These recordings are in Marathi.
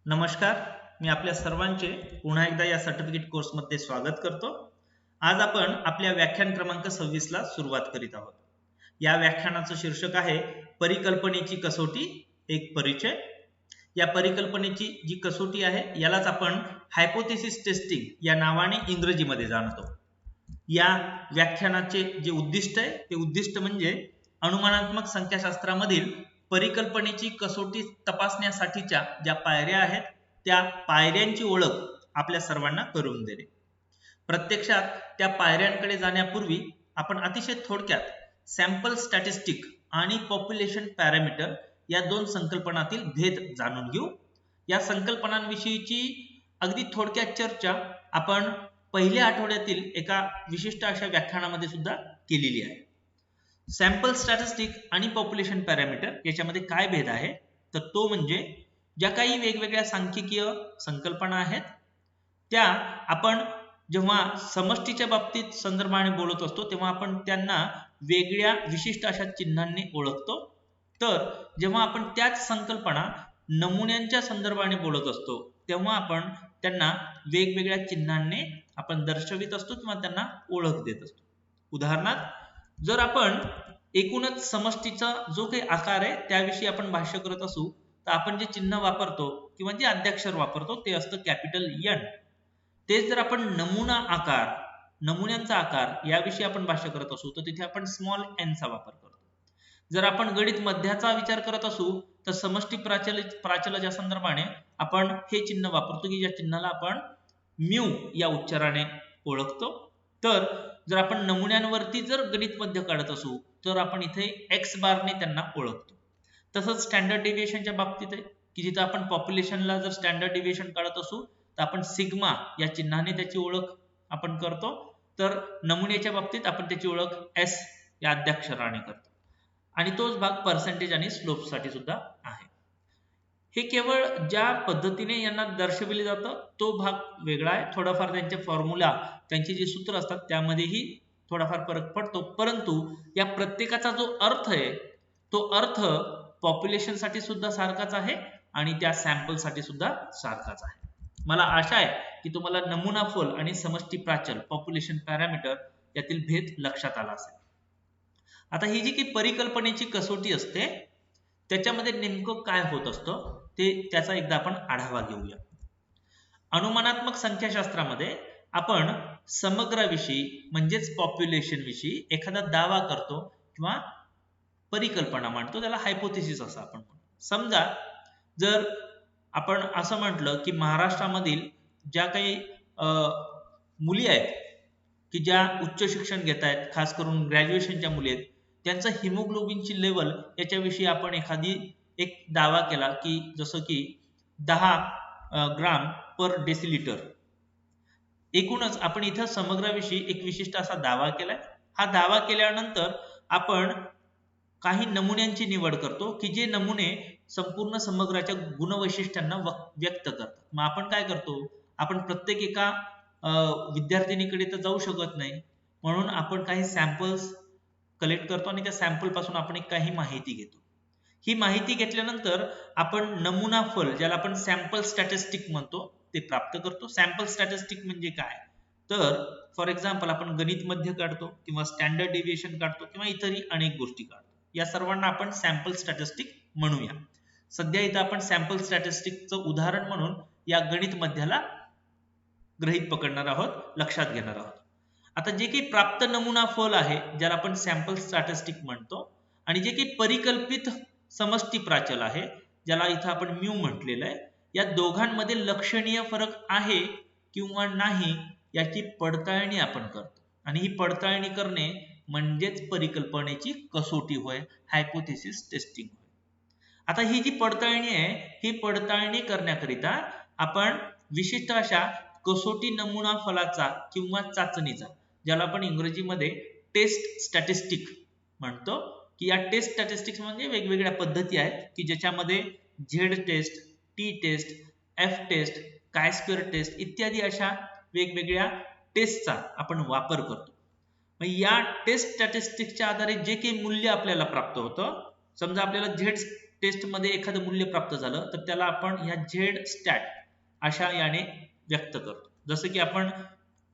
नमस्कार. मी आपल्या सर्वांचे पुन्हा एकदा या सर्टिफिकेट कोर्समध्ये स्वागत करतो. आज आपण आपल्या व्याख्यान क्रमांक 26 ला सुरुवात करीत आहोत. या व्याख्यानाचं शीर्षक आहे परिकल्पनेची कसोटी, एक परिचय. या परिकल्पनेची जी कसोटी आहे यालाच आपण हायपोथेसिस टेस्टिंग या नावाने इंग्रजीमध्ये जाणतो. या व्याख्यानाचे जे उद्दिष्ट आहे ते उद्दिष्ट म्हणजे अनुमानात्मक संख्याशास्त्रामधील परिकल्पनेची कसोटी तपासण्यासाठीच्या ज्या पायऱ्या आहेत त्या पायऱ्यांची ओळख आपल्या सर्वांना करून देणे. प्रत्यक्षात त्या पायऱ्यांकडे जाण्यापूर्वी आपण अतिशय थोडक्यात सॅम्पल स्टॅटिस्टिक आणि पॉप्युलेशन पॅरामीटर या दोन संकल्पनातील भेद जाणून घेऊ. या संकल्पनांविषयीची अगदी थोडक्यात चर्चा आपण पहिल्या आठवड्यातील एका विशिष्ट अशा व्याख्यानामध्ये सुद्धा केलेली आहे. सॅम्पल स्टॅटिस्टिक आणि पॉप्युलेशन पॅरामीटर याच्यामध्ये काय भेद आहे तर तो म्हणजे ज्या काही वेगवेगळ्या सांख्यिकीय संकल्पना आहेत त्या आपण जेव्हा समष्टीच्या बाबतीत संदर्भाने बोलत असतो तेव्हा आपण त्यांना वेगळ्या विशिष्ट अशा चिन्हांनी ओळखतो. तर जेव्हा आपण त्याच संकल्पना नमुन्यांच्या संदर्भाने बोलत असतो तेव्हा आपण त्यांना वेगवेगळ्या चिन्हांनी आपण दर्शवित असतो किंवा त्यांना ओळख देत असतो. उदाहरणार्थ जर आपण एकूणच समष्टीचा जो काही आकार आहे त्याविषयी आपण भाष्य करत असू तर आपण जे चिन्ह वापरतो किंवा जे आद्याक्षर वापरतो ते असतं कॅपिटल एन. तेच जर आपण नमुना आकार, नमुन्यांचा आकार याविषयी आपण भाष्य करत असू तर तिथे आपण स्मॉल एन चा वापर करतो. जर आपण गणित मध्याचा विचार करत असू तर समष्टी प्राचलाच्या संदर्भाने आपण हे चिन्ह वापरतो की ज्या चिन्हाला आपण म्यू या उच्चाराने ओळखतो. तर जर आपण नमुन्यांवरती जर गणित मध्य काढत असू तर आपण इथे एक्स बारने त्यांना ओळखतो. तसंच स्टँडर्ड डेव्हिएशनच्या बाबतीत आहे की जिथे आपण पॉप्युलेशनला जर स्टँडर्ड डेव्हिएशन काढत असू तर आपण सिग्मा या चिन्हाने त्याची ओळख आपण करतो. तर नमुन्याच्या बाबतीत आपण त्याची ओळख एस या आद्याक्षराने करतो आणि तोच भाग पर्सेंटेज आणि स्लोप साठी सुद्धा आहे. हे केवळ ज्या पद्धतीने यांना दर्शविले जातं तो भाग वेगळा आहे. थोडाफार त्यांचे फॉर्म्युला, त्यांची जी सूत्र असतात त्यामध्येही थोडाफार फरक पडतो, परंतु या प्रत्येकाचा जो अर्थ आहे तो अर्थ पॉप्युलेशन साठी सुद्धा सारखाच आहे आणि त्या सॅम्पल साठी सुद्धा सारखाच आहे. मला आशा आहे की तुम्हाला नमुना फल आणि समष्टी प्राचल पॉप्युलेशन पॅरामीटर यातील भेद लक्षात आला असेल. आता ही जी काही परिकल्पनेची कसोटी असते त्याच्यामध्ये नेमकं काय होत असतं ते त्याचा एकदा आपण आढावा घेऊया. अनुमानात्मक संख्याशास्त्रामध्ये आपण समग्राविषयी म्हणजेच पॉप्युलेशन विषयी एखादा दावा करतो किंवा परिकल्पना मांडतो, त्याला हायपोथेसिस असं आपण म्हणतो. समजा जर आपण असं म्हटलं की महाराष्ट्रामधील ज्या काही मुली आहेत की ज्या उच्च शिक्षण घेत आहेत, खास करून ग्रॅज्युएशनच्या मुली आहेत, त्यांचं हिमोग्लोबिनची लेवल याच्याविषयी आपण एखादी एक दावा केला की जसं की 10 ग्राम पर डेसिलिटर. एकूणच आपण इथं समग्राविषयी एक विशिष्ट असा दावा केलाय. हा दावा केल्यानंतर आपण काही नमुन्यांची निवड करतो की जे नमुने संपूर्ण समग्राच्या गुणवैशिष्ट्यांना व्यक्त करतात. मग आपण काय करतो, आपण प्रत्येक एका विद्यार्थिनीकडे तर जाऊ शकत नाही, म्हणून आपण काही सॅम्पल्स कलेक्ट करतो आणि त्या सॅम्पल पासून आपण काही माहिती घेतो. ही माहिती घेतल्यानंतर आपण नमुना फल, ज्याला आपण सॅम्पल स्टॅटिस्टिक म्हणतो, ते प्राप्त करतो. सॅम्पल स्टॅटिस्टिक म्हणजे काय तर फॉर एक्झाम्पल आपण गणित मध्य काढतो किंवा स्टँडर्ड डेव्हिएशन काढतो किंवा इतरही अनेक गोष्टी काढतो. या सर्वांना आपण सॅम्पल स्टॅटिस्टिक म्हणूया. सध्या इथं आपण सॅम्पल स्टॅटिस्टिकचं उदाहरण म्हणून या गणित मध्याला गृहीत पकडणार आहोत, लक्षात घेणार आहोत. आता जे काही प्राप्त नमुना फल आहे ज्याला आपण सॅम्पल स्टॅटिस्टिक म्हणतो आणि जे काही परिकल्पित समष्टी प्राचल आहे ज्याला इथं आपण म्यू म्हटलेलं आहे, या दोघांमध्ये लक्षणीय फरक आहे किंवा नाही याची पडताळणी आपण करतो आणि ही पडताळणी करणे म्हणजेच परिकल्पनेची कसोटी होय, हायपोथेसिस टेस्टिंग होय. आता ही जी पडताळणी आहे ही पडताळणी करण्याकरिता आपण विशिष्ट अशा कसोटी नमुना फलाचा किंवा चाचणीचा, ज्याला आपण इंग्रजीमध्ये टेस्ट स्टॅटिस्टिक म्हणतो, की या टेस्ट स्टॅटिस्टिक्स म्हणजे वेगवेगळ्या पद्धती आहेत की ज्याच्यामध्ये Z test, T test, F test, chi square test इत्यादी अशा वेगवेगळ्या टेस्टचा आपण वापर करतो. मग या टेस्ट स्टॅटिस्टिक्सच्या आधारे जे काही मूल्य आपल्याला प्राप्त होतं, समजा आपल्याला झेड टेस्टमध्ये एखादं मूल्य प्राप्त झालं तर त्याला आपण ह्या झेड स्टॅट अशा याने व्यक्त करतो. जसं की आपण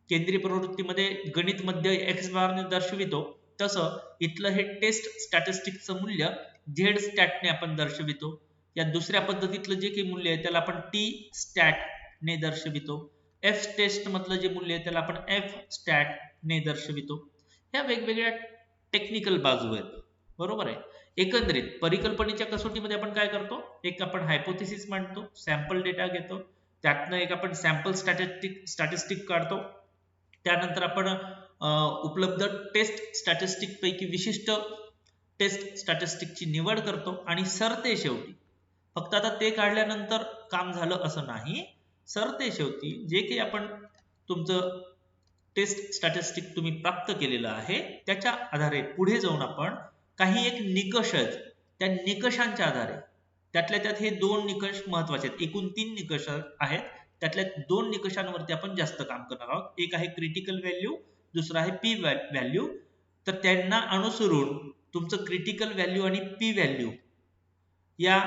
केंद्रीय प्रवृत्तीमध्ये गणित मध्ये एक्स बारने दर्शवितो, तसं इथलं हे टेस्ट स्टॅटिस्टिक्सचं मूल्य झेड स्टॅटने आपण दर्शवितो. या दुसऱ्या पद्धतीतलं जे काही मूल्य आहे त्याला आपण टी स्टॅट ने दर्शवितो. एफ टेस्ट मधलं जे मूल्य आहे त्याला आपण एफ स्टॅट ने दर्शवितो. ह्या वेगवेगळ्या टेक्निकल बाजू आहेत, बरोबर आहे. एकंदरीत परिकल्पनेच्या कसोटीमध्ये आपण काय करतो, एक आपण हायपोथेसिस मांडतो, सॅम्पल डेटा घेतो, त्यातनं एक आपण सॅम्पल स्टॅटिस्टिक काढतो, त्यानंतर आपण उपलब्ध टेस्ट स्टॅटिस्टिक पैकी विशिष्ट टेस्ट स्टॅटिस्टिकची निवड करतो आणि सरते शेवटी, फक्त आता ते काढल्यानंतर काम झालं असं नाही, सरते शेवटी जे काही आपण तुमचं टेस्ट स्टॅटिस्टिक तुम्ही प्राप्त केलेलं आहे त्याच्या आधारे पुढे जाऊन आपण काही एक निकष आहेत, त्या निकषांच्या आधारे, त्यातल्या त्यात हे 2 निकष महत्वाचे आहेत, एकूण 3 निकष आहेत, त्यातल्या 2 निकषांवरती आपण जास्त काम करणार आहोत. एक आहे क्रिटिकल व्हॅल्यू, दुसरा आहे पी व्हॅल्यू. तर त्यांना अनुसरून तुमचं क्रिटिकल व्हॅल्यू आणि पी व्हॅल्यू या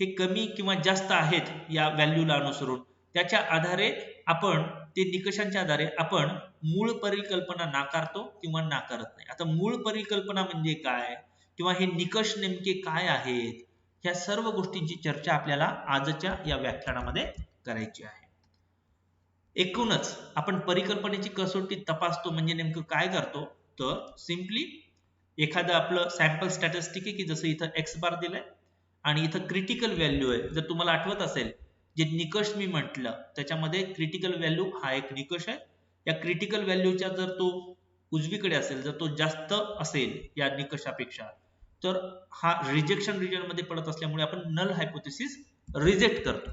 हे कमी किंवा जास्त आहेत या व्हॅल्यूला अनुसरून, त्याच्या आधारे आपण ते निकषांच्या आधारे आपण मूळ परिकल्पना नाकारतो किंवा नाकारत नाही. आता मूळ परिकल्पना म्हणजे काय किंवा हे निकष नेमके काय आहेत, ह्या सर्व गोष्टींची चर्चा आपल्याला आजच्या या व्याख्यानामध्ये करायची आहे. एकूणच आपण परिकल्पनेची कसोटी तपासतो म्हणजे नेमकं काय करतो, तर सिंपली एखादं आपलं सॅम्पल स्टॅटिस्टिक आहे की जसं इथं एक्स बार दिलाय आणि इथं क्रिटिकल व्हॅल्यू आहे. जर तुम्हाला आठवत असेल जे निकष मी म्हटलं त्याच्यामध्ये क्रिटिकल व्हॅल्यू हा एक निकष आहे. या क्रिटिकल व्हॅल्यूच्या जर तो उजवीकडे असेल, जर तो जास्त असेल या निकषापेक्षा, तर हा रिजेक्शन रिजन मध्ये पडत असल्यामुळे आपण नल हायपोथेसिस रिजेक्ट करतो.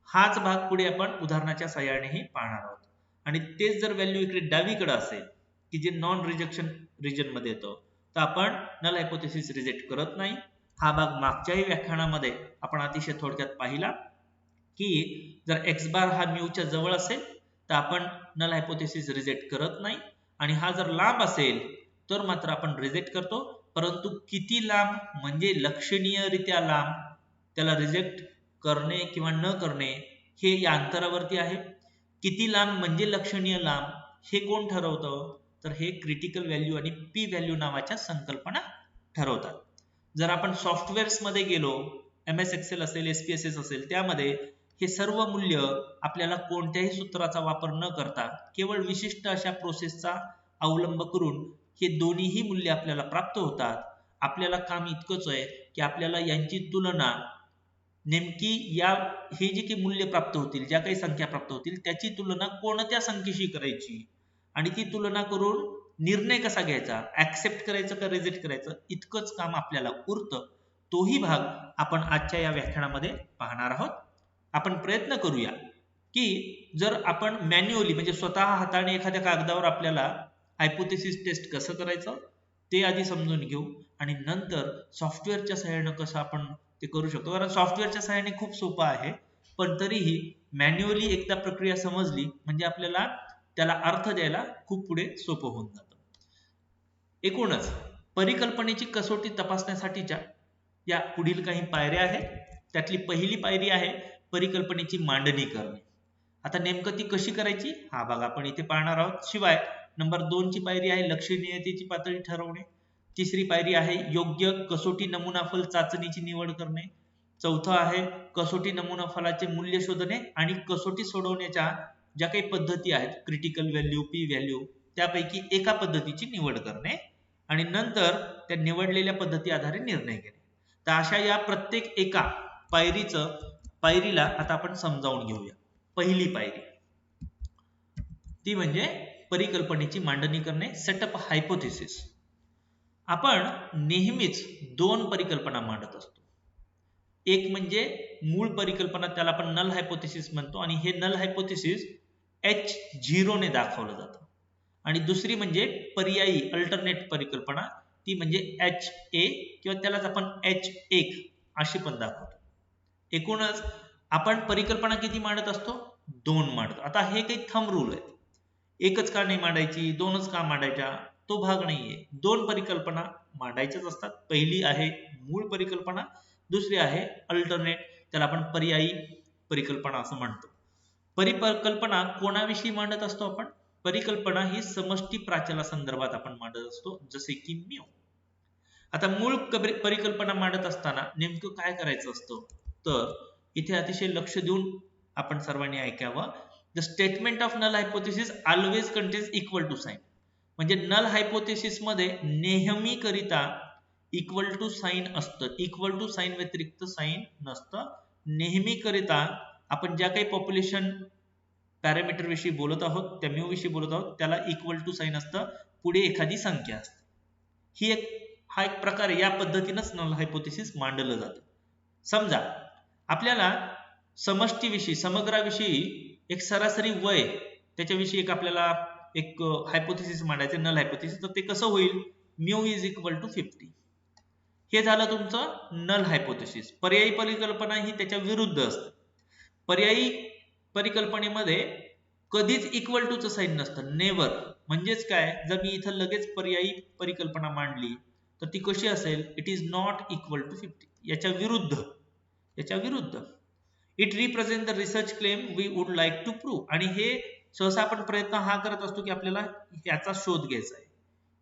हाच भाग पुढे आपण उदाहरणाच्या सहाय्यानेही पाहणार आहोत. आणि तेच जर व्हॅल्यू इकडे डावीकडे असेल की जे नॉन रिजेक्शन रिजन मध्ये येतो, तर आपण नल हायपोथेसिस रिजेक्ट करत नाही. हा भाग मागच्याही व्याख्यानामध्ये आपण अतिशय थोडक्यात पाहिला की जर एक्स बार हा म्यूच्या जवळ असेल तर आपण नल हायपोथेसिस रिजेक्ट करत नाही, आणि हा जर लांब असेल तर मात्र आपण रिजेक्ट करतो. परंतु किती लांब म्हणजे लक्षणीयरित्या लांब, त्याला रिजेक्ट करणे किंवा न करणे हे या अंतरावरती आहे. किती लांब म्हणजे लक्षणीय लांब हे कोण ठरवतं, तर हे क्रिटिकल व्हॅल्यू आणि पी व्हॅल्यू नावाच्या संकल्पना ठरवतात. जर आपण सॉफ्टवेअर्स मध्ये गेलो, MS एक्सेल असेल, SPSS असेल, त्यामध्ये हे सर्व मूल्य आपल्याला कोणत्याही सूत्राचा वापर न करता केवळ विशिष्ट अशा प्रोसेसचा अवलंब करून हे दोन्हीही मूल्य आपल्याला प्राप्त होतात. आपल्याला काम इतकंच आहे की आपल्याला यांची तुलना नेमकी या हे जे काही मूल्य प्राप्त होतील, ज्या काही संख्या प्राप्त होतील त्याची तुलना कोणत्या संख्येशी करायची आणि ती तुलना करून निर्णय कसा घ्यायचा, ऍक्सेप्ट करायचं का रिजेक्ट करायचं, इतकंच काम आपल्याला उरतं. तोही भाग आपण आजच्या या व्याख्यानामध्ये पाहणार आहोत. आपण प्रयत्न करूया की जर आपण मॅन्युअली म्हणजे स्वतः हाताने एखाद्या कागदावर आपल्याला हायपोथेसिस टेस्ट कसं करायचं ते आधी समजून घेऊ, आणि नंतर सॉफ्टवेअरच्या सहाय्याने कसं आपण ते करू शकतो. कारण सॉफ्टवेअरच्या सहाय्याने खूप सोपं आहे, पण तरीही मॅन्युअली एकदा प्रक्रिया समजली म्हणजे आपल्याला त्याला अर्थ द्यायला खूप पुढे सोपं होऊन जातं. एकूणच परिकल्पनेची कसोटी तपासण्यासाठीच्या या पुढील काही पायऱ्या आहेत. त्यातली पहिली पायरी आहे परिकल्पनेची मांडणी करणे. आता नेमकं ती कशी करायची हा भाग आपण इथे पाहणार आहोत. शिवाय नंबर 2 ची पायरी आहे लक्षणीयतेची पातळी ठरवणे. तिसरी पायरी आहे योग्य कसोटी नमुना फल चाचणीची निवड करणे. चौथं आहे कसोटी नमुना फलाचे मूल्य शोधणे आणि कसोटी सोडवण्याच्या ज्या काही पद्धती आहेत क्रिटिकल व्हॅल्यू, पी व्हॅल्यू, त्यापैकी एका पद्धतीची निवड करणे आणि नंतर त्या निवडलेल्या पद्धती आधारे निर्णय घेणे. तर अशा या प्रत्येक एका पायरीला आता आपण समजावून घेऊया. पहिली पायरी ती म्हणजे परिकल्पनेची मांडणी करणे, सेटअप हायपोथेसिस. आपण नेहमीच 2 परिकल्पना मांडत असतो. एक म्हणजे मूळ परिकल्पना, त्याला आपण नल हायपोथेसिस म्हणतो, आणि हे नल हायपोथेसिस H0 ने दाखवलं जातं. आणि दुसरी म्हणजे पर्यायी अल्टरनेट परिकल्पना, ती म्हणजे HA किंवा त्यालाच आपण H1 अशी पण दाखवतो. एकूणच आपण परिकल्पना किती मांडत असतो, 2 मांडतो. आता हे काही थंब रूल आहे, एकच का नाही मांडायची, 2च का मांडायच्या, तो भाग नाहीये. 2 परिकल्पना मांडायच्याच असतात. पहिली आहे मूळ परिकल्पना, दुसरी आहे अल्टरनेट, त्याला आपण पर्यायी परिकल्पना असं म्हणतो. परिकल्पना कोणाविषयी मांडत असतो आपण? परिकल्पना ही समष्टी प्राचला संदर्भात आपण मांडत असतो, जसे की म्यू. आता मूळ परिकल्पना मांडत असताना नेमकं काय करायचं असतं, तर इथे अतिशय लक्ष देऊन आपण सर्वांनी ऐकावं. The statement of null hypothesis always contains equal to sign. म्हणजे नल हायपोथेसिस मध्ये नेहमी करिता इक्वल टू साइन असतं. इक्वल टू साइन व्यतिरिक्त साइन नसतं. नेहमी करिता आपण ज्या काही पॉप्युलेशन पॅरामीटर विषयी बोलत आहोत, त्या म्यू विषयी बोलत आहोत, त्याला इक्वल टू साइन असतं, पुढे एखादी संख्या असते. हा एक प्रकारे या पद्धतीनेच नल हायपोथेसिस मांडलं जातं. समजा आपल्याला समष्टीविषयी समग्राविषयी एक सरासरी वय त्याच्याविषयी एक आपल्याला एक हायपोथेसिस मांडायचं, नल हायपोथेसिस. तर ते कसं होईल? Mu is equal to 50. हे झालं तुमचं नल हायपोथेसिस. पर्यायी परिकल्पना ही त्याच्या विरुद्ध असते. पर्यायी परिकल्पनेमध्ये कधीच इक्वल टूचं साइन नसतं, नेवर. म्हणजेच काय, जर मी इथं लगेच पर्यायी परिकल्पना मांडली तर ती कशी असेल? It is not equal to 50. याच्या विरुद्ध. It represent the research claim we would like to prove. आणि हे सहसा आपण प्रयत्न हा करत असतो की आपल्याला याचा शोध घ्यायचा आहे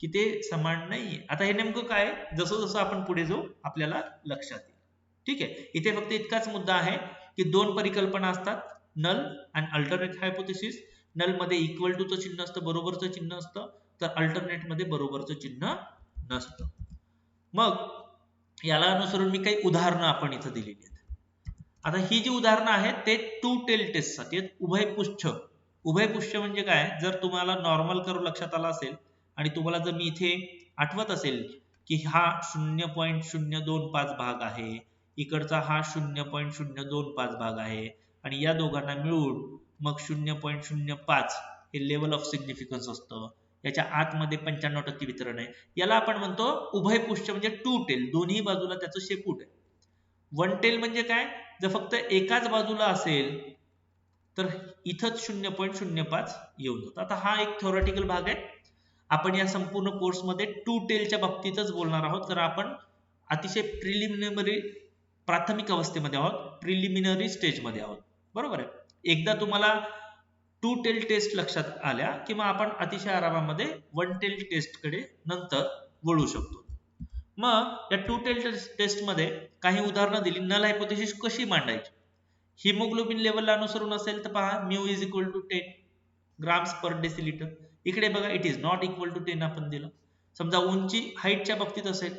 की ते समान नाहीये. आता हे नेमकं काय, जसं जसं आपण पुढे जाऊ आपल्याला लक्षात येईल. ठीक आहे, इथे फक्त इतकाच मुद्दा आहे की दोन परिकल्पना असतात, नल आणि अल्टरनेट हायपोथेसिस. नल मध्ये इक्वल टू चं चिन्ह असतं, बरोबरचं चिन्ह असतं, तर अल्टरनेट मध्ये बरोबरचं चिन्ह नसतं. मग याला अनुसरून मी काही उदाहरणं आपण इथं दिलेली आहेत. आता ही जी उदाहरणं आहेत ते टू टेल टेस्ट साठी आहेत. उभयपुष्ठ म्हणजे काय, जर तुम्हाला नॉर्मल कर्व लक्षात आला असेल आणि तुम्हाला जर मी इथे आठवत असेल की हा 0.025 भाग आहे, इकडचा हा 0.025 भाग आहे, आणि या दोघांना मिळून मग 0.05 हे लेवल ऑफ सिग्निफिकन्स असतं. याच्या आतमध्ये 95% वितरण आहे. याला आपण म्हणतो उभयपुष्ठ म्हणजे टू टेल, दोन्ही बाजूला त्याचं शेपूट आहे. वन टेल म्हणजे काय, जर फक्त एकाच बाजूला असेल तर इथंच 0.05 येऊन जातं. आता हा एक थेओरेटिकल भाग आहे. आपण या संपूर्ण कोर्समध्ये टू टेलच्या बाबतीतच बोलणार आहोत, तर आपण अतिशय प्रिलिमिनरी प्राथमिक अवस्थेमध्ये आहोत, प्रिलिमिनरी स्टेजमध्ये आहोत. बरोबर आहे. एकदा तुम्हाला टू टेल टेस्ट लक्षात आल्या की मग आपण अतिशय आरामामध्ये वन टेल टेस्ट कडे नंतर वळू शकतो. मग या टू टेल टेस्ट मध्ये काही उदाहरणं दिली. नल हायपोथेसिस कशी मांडायची? हिमोग्लोबिन लेवलला अनुसरून असेल तर पहा, mu is equal to 10 grams per decilitre. इकडे बघा, it is not equal to 10 आपण दिलं. समजा उंची हाईटच्या बाबतीत असेल,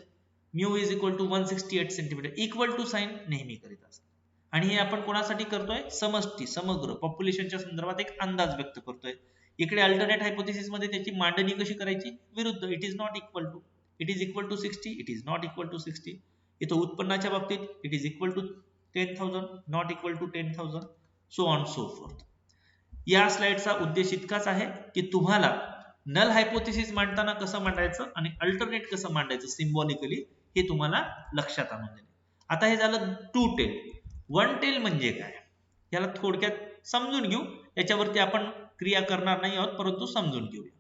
mu is equal to 168 centimetre. Equal to sign नेहमी करीत असतात. आणि हे आपण कोणासाठी करतोय? समष्टी, समग्र पॉप्युलेशनच्या संदर्भात एक अंदाज व्यक्त करतोय. इकडे अल्टरनेट हायपोथेसिस मध्ये त्याची मांडणी कशी करायची? विरुद्ध. It is not equal to, it is equal to 60, it is not equal to 60. इथं उत्पन्नाच्या बाबतीत it is equal to 10,000, not equal to 10,000, so on so forth. या स्लाइडचा उद्देश इतकाच आहे की तुम्हाला नल हायपोथेसिस मांडताना कसं मांडायचं आणि अल्टरनेट कसं मांडायचं सिम्बॉलिकली हे तुम्हाला लक्षात आणून देणे. आता हे झालं टू टेल. वन टेल म्हणजे काय, याला थोडक्यात समजून घेऊ. याच्यावरती आपण क्रिया करणार नाही आहोत, परंतु समजून घेऊया.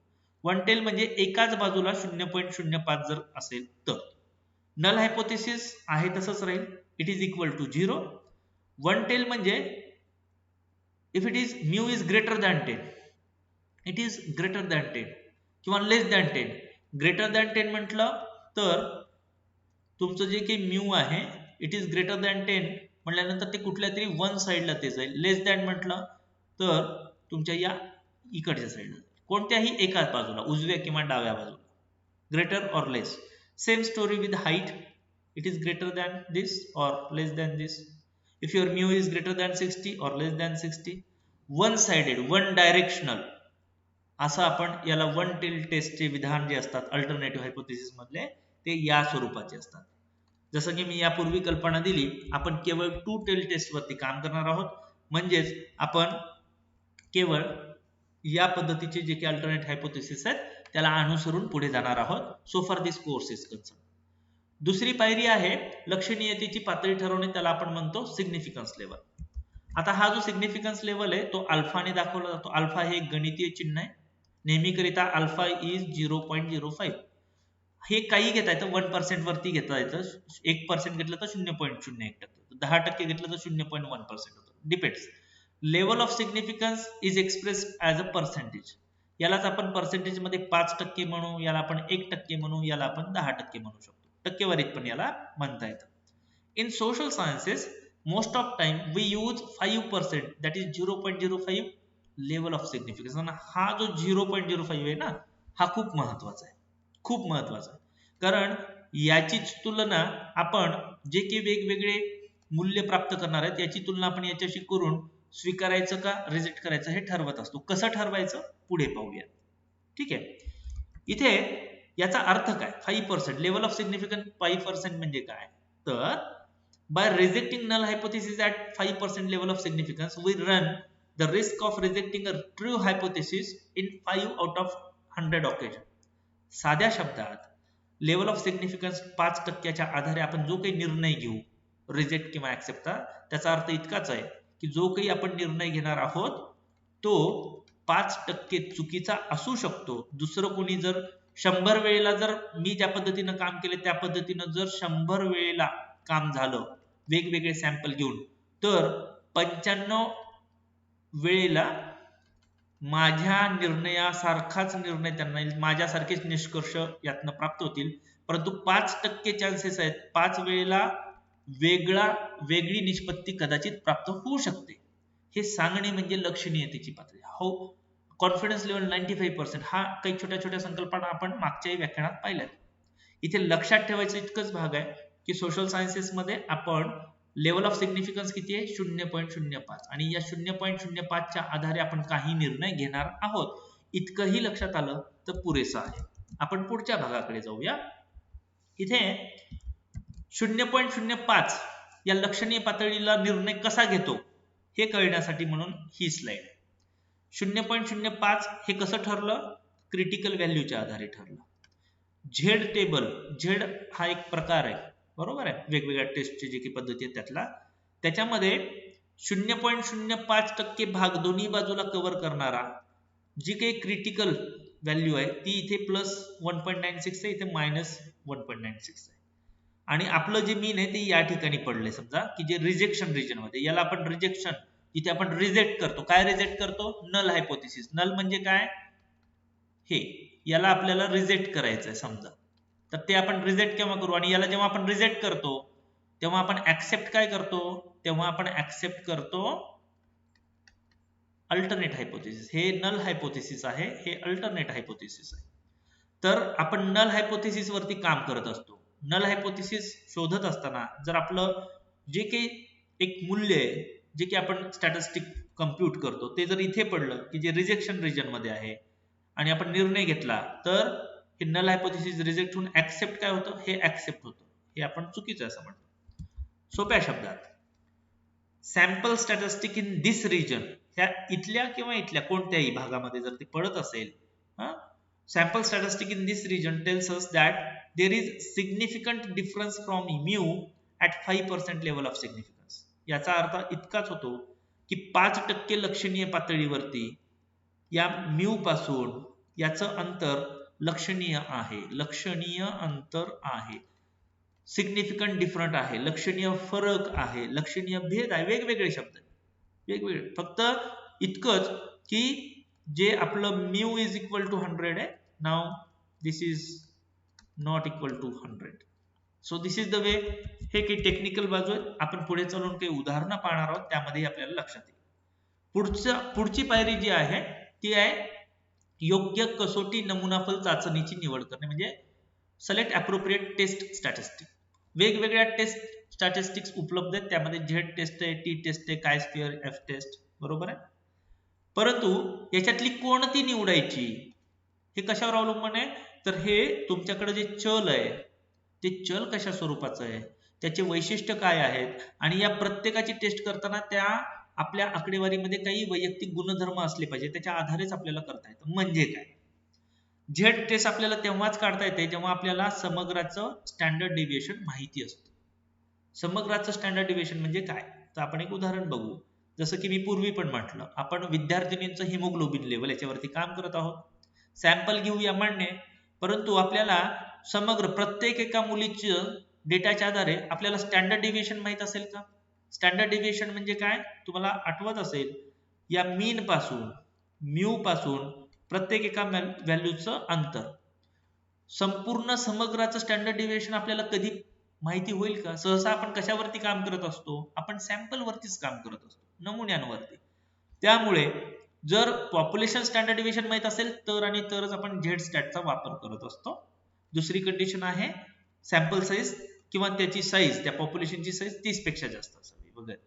वन टेल म्हणजे एकाच बाजूला 0.05 जर असेल तर नल हायपोथेसिस आहे तसंच राहील, it is equal to 0. One tail म्हणजे if it is mu is greater than 10, it is greater than 10 किंवा लेस दॅन 10. ग्रेटर दॅन 10 म्हटलं तर तुमचं जे काही म्यू आहे इट इज ग्रेटर दॅन 10 म्हटल्यानंतर ते कुठल्या तरी वन साइडला ते जाईल. लेस दॅन म्हटलं तर तुमच्या या इकडच्या साइडला, कोणत्याही एकाच बाजूला, उजव्या किंवा डाव्या बाजूला. ग्रेटर और less. Same story with height, it is greater than this और less than this. If your mu is greater than 60 और less than 60. One sided, one directional, असं आपण याला वन टेल टेस्टचे विधान जे असतात अल्टरनेटिव्ह हायपोथेसिस मधले ते या स्वरूपाचे असतात. जसं की मी यापूर्वी कल्पना दिली, आपण केवळ टू टेल टेस्ट वरती काम करणार आहोत. म्हणजेच आपण केवळ या पद्धतीचे जे काही अल्टरनेट हायपोथेसिस आहेत त्याला अनुसरून पुढे जाणार आहोत. So for this course is concern. दुसरी पायरी आहे लक्षणीयतेची पातळी ठरवणे, त्याला आपण म्हणतो सिग्निफिकन्स लेवल. आता हा जो सिग्निफिकन्स लेवल आहे तो अल्फाने दाखवला जातो. अल्फा हे एक गणितीय चिन्ह आहे. नेहमीकरिता अल्फा इज 0.05. हे काही घेता येतं 1% वरती घेता येतं. 1% घेतलं तर 0.01%, 10% घेतलं तर 0.1% होतं, depends. Level of significance is expressed as a percentage. यालाच आपण पर्सेंटेज मध्ये 5% म्हणू, याला आपण 1% म्हणू, याला आपण 10% म्हणू शकतो. टक्केवारीत पण याला म्हणता येतं. In social sciences, most of time we use 5%, that is 0.05 level of significance. आणि हा जो 0.05 आहे ना, हा खूप महत्वाचा आहे, खूप महत्वाचा आहे. कारण याचीच तुलना आपण जे काही वेगवेगळे मूल्य प्राप्त करणार आहेत याची तुलना आपण याच्याशी करून स्वीकारायचं का रिजेक्ट करायचं हे ठरवत असतो. कसं ठरवायचं पुढे पाहूया. ठीक आहे. इथे याचा अर्थ काय, 5% लेवल ऑफ सिग्निफिकन्स 5% म्हणजे काय, तर by rejecting null hypothesis at 5% level of significance, we run the risk of rejecting a true hypothesis in 5 out of 100 occasions. साध्या शब्दात लेवल ऑफ सिग्निफिकन्स 5%च्या आधारे आपण जो काही निर्णय घेऊ, रिजेक्ट किंवा ऍक्सेप्टचा, त्याचा अर्थ इतकाच आहे की जो काही आपण निर्णय घेणार आहोत तो 5% चुकीचा असू शकतो. दुसरं कोणी जर 100 वेळेला, जर मी ज्या पद्धतीनं काम केले त्या पद्धतीनं जर 100 वेळेला काम झालं वेगवेगळे सॅम्पल घेऊन, तर 95 वेळेला माझ्या निर्णयासारखाच निर्णय त्यांना येईल, माझ्यासारखेच निष्कर्ष यातनं प्राप्त होतील. परंतु 5% चान्सेस आहेत 5 वेळेला वेगळी निष्पत्ती कदाचित प्राप्त होऊ शकते. हे सांगणे म्हणजे लक्षणीयतेची पातळी. हो, कॉन्फिडन्स लेवल 95%, हा काही छोट्या छोट्या संकल्पना आपण मागच्याही व्याख्यानात पाहिल्यात. इथे लक्षात ठेवायचं इतकंच भाग आहे की सोशल सायन्सेस मध्ये आपण लेवल ऑफ सिग्निफिकन्स किती आहे, 0.05, आणि या 0.05 च्या आधारे आपण काही निर्णय घेणार आहोत. इतकंही लक्षात आलं तर पुरेसं आहे. आपण पुढच्या भागाकडे जाऊया. इथे 0.05 या लक्षणीय पातळीला निर्णय कसा घेतो हे कळण्यासाठी म्हणून ही स्लाइड. 0.05 हे कसं ठरलं, क्रिटिकल व्हॅल्यूच्या आधारे ठरलं. झेड टेबल, झेड हा एक प्रकार आहे, बरोबर आहे, वेगवेगळ्या टेस्टचे जे काही पद्धती आहेत त्यातला, त्याच्यामध्ये 0.05% भाग दोन्ही बाजूला कव्हर करणारा जी काही क्रिटिकल व्हॅल्यू आहे ती इथे प्लस 1.96 आहे, इथे मायनस 1.96 आहे. आणि आपलं जे मीन आहे ते या ठिकाणी पडले समजा की जे रिजेक्शन रिजन मध्ये, याला आपण रिजेक्शन, इथे आपण रिजेक्ट करतो. काय रिजेक्ट करतो, नल हायपोथेसिस. नल म्हणजे काय, हे याला आपल्याला रिजेक्ट करायचं आहे समजा, तर ते आपण रिजेक्ट केव्हा करू, आणि याला जेव्हा आपण रिजेक्ट करतो तेव्हा आपण ऍक्सेप्ट काय करतो, तेव्हा आपण ऍक्सेप्ट करतो अल्टरनेट हायपोथेसिस. हे नल हायपोथेसिस आहे, हे अल्टरनेट हायपोथेसिस आहे. तर आपण नल हायपोथेसिस वरती काम करत असतो. नल हायपोथेसिस शोधत असताना जर आपलं जे काही एक मूल्य आहे, जे की आपण स्टॅटिस्टिक कम्प्यूट करतो, ते जर इथे पडलं की जे रिजेक्शन रिजन मध्ये आहे आणि आपण निर्णय घेतला, तर हे नल हायपोथेसिस रिजेक्ट होऊन ऍक्सेप्ट काय होतं, हे ऍक्सेप्ट होतं. हे आपण चुकीचं असं म्हणतो. सोप्या शब्दात sample statistic in this region, ह्या इथल्या किंवा इथल्या कोणत्याही भागामध्ये जर ते पडत असेल, sample statistic in this region tells us that there is significant difference from mu at 5% level of significance. याचा अर्थ इतकाच होतो की 5% लक्षणीय पातळीवरती या म्यू पासून याचं अंतर लक्षणीय आहे, लक्षणीय अंतर आहे, सिग्निफिकंट डिफरंट आहे, लक्षणीय फरक आहे, लक्षणीय भेद आहे. वेगवेगळे शब्द वेगवेगळे, फक्त इतकंच की जे आपलं म्यू इज इक्वल टू 100 आहे, now this is not equal to 100. So this is the way. हे काही टेक्निकल बाजू आहे, आपण पुढे चालून काही उदाहरणं पाहणार आहोत, त्यामध्ये आपल्याला लक्षात येईल. पुढची पायरी जी आहे ती आहे योग्य कसोटी नमुनाफल चाचणीची निवड करणे, म्हणजे सिलेक्ट अप्रोप्रिएट टेस्ट स्टॅटिस्टिक. वेगवेगळ्या टेस्ट स्टॅटिस्टिक्स उपलब्ध आहेत, त्यामध्ये झेड टेस्ट आहे, टी टेस्ट आहे, काय स्क्वेअर, एफ टेस्ट, बरोबर आहे. परंतु याच्यातली कोणती निवडायची हे कशावर अवलंबून आहे, तर हे तुमच्याकडे जे चल आहे ते चल कशा स्वरूपाचं आहे, त्याचे वैशिष्ट्य काय आहेत, आणि या प्रत्येकाची टेस्ट करताना त्या आपल्या आकडेवारीमध्ये काही वैयक्तिक गुणधर्म असले पाहिजे, त्याच्या आधारेच आपल्याला करता येतं. म्हणजे काय, झेड टेस्ट आपल्याला तेव्हाच काढता येते जेव्हा आपल्याला समग्राचं स्टँडर्ड डेव्हिएशन माहिती असतं. समग्राचं स्टँडर्ड डेव्हिएशन म्हणजे काय, तर आपण एक उदाहरण बघू. जसं की मी पूर्वी पण म्हटलं, आपण विद्यार्थिनींचं हिमोग्लोबिन लेवल याच्यावरती काम करत आहोत. सॅम्पल घेऊया मान्य, परंतु आपल्याला समग्र प्रत्येक एका मुलीचं डेटाच्या आधारे आपल्याला स्टँडर्ड डिव्हिएशन माहित असेल का? स्टँडर्ड डिव्हिएशन म्हणजे काय तुम्हाला आठवत असेल, या मीन पासून म्यू पासून प्रत्येक एका व्हॅल्यूचं अंतर. संपूर्ण समग्राचं स्टँडर्ड डिव्हिएशन आपल्याला कधी माहिती होईल का? सहसा आपण कशावरती काम करत असतो? आपण सॅम्पल वरतीच काम करत असतो, नमुन्यांवरती. त्यामुळे जर पॉप्युलेशन स्टँडर्ड डिव्हिएशन माहित असेल तर आणि तरच आपण झेड स्टॅटचा वापर करत असतो. दुसरी कंडिशन आहे सॅम्पल साईज किंवा त्याची साईज, त्या पॉप्युलेशनची साईज 30 पेक्षा जास्त असावी वगैरे.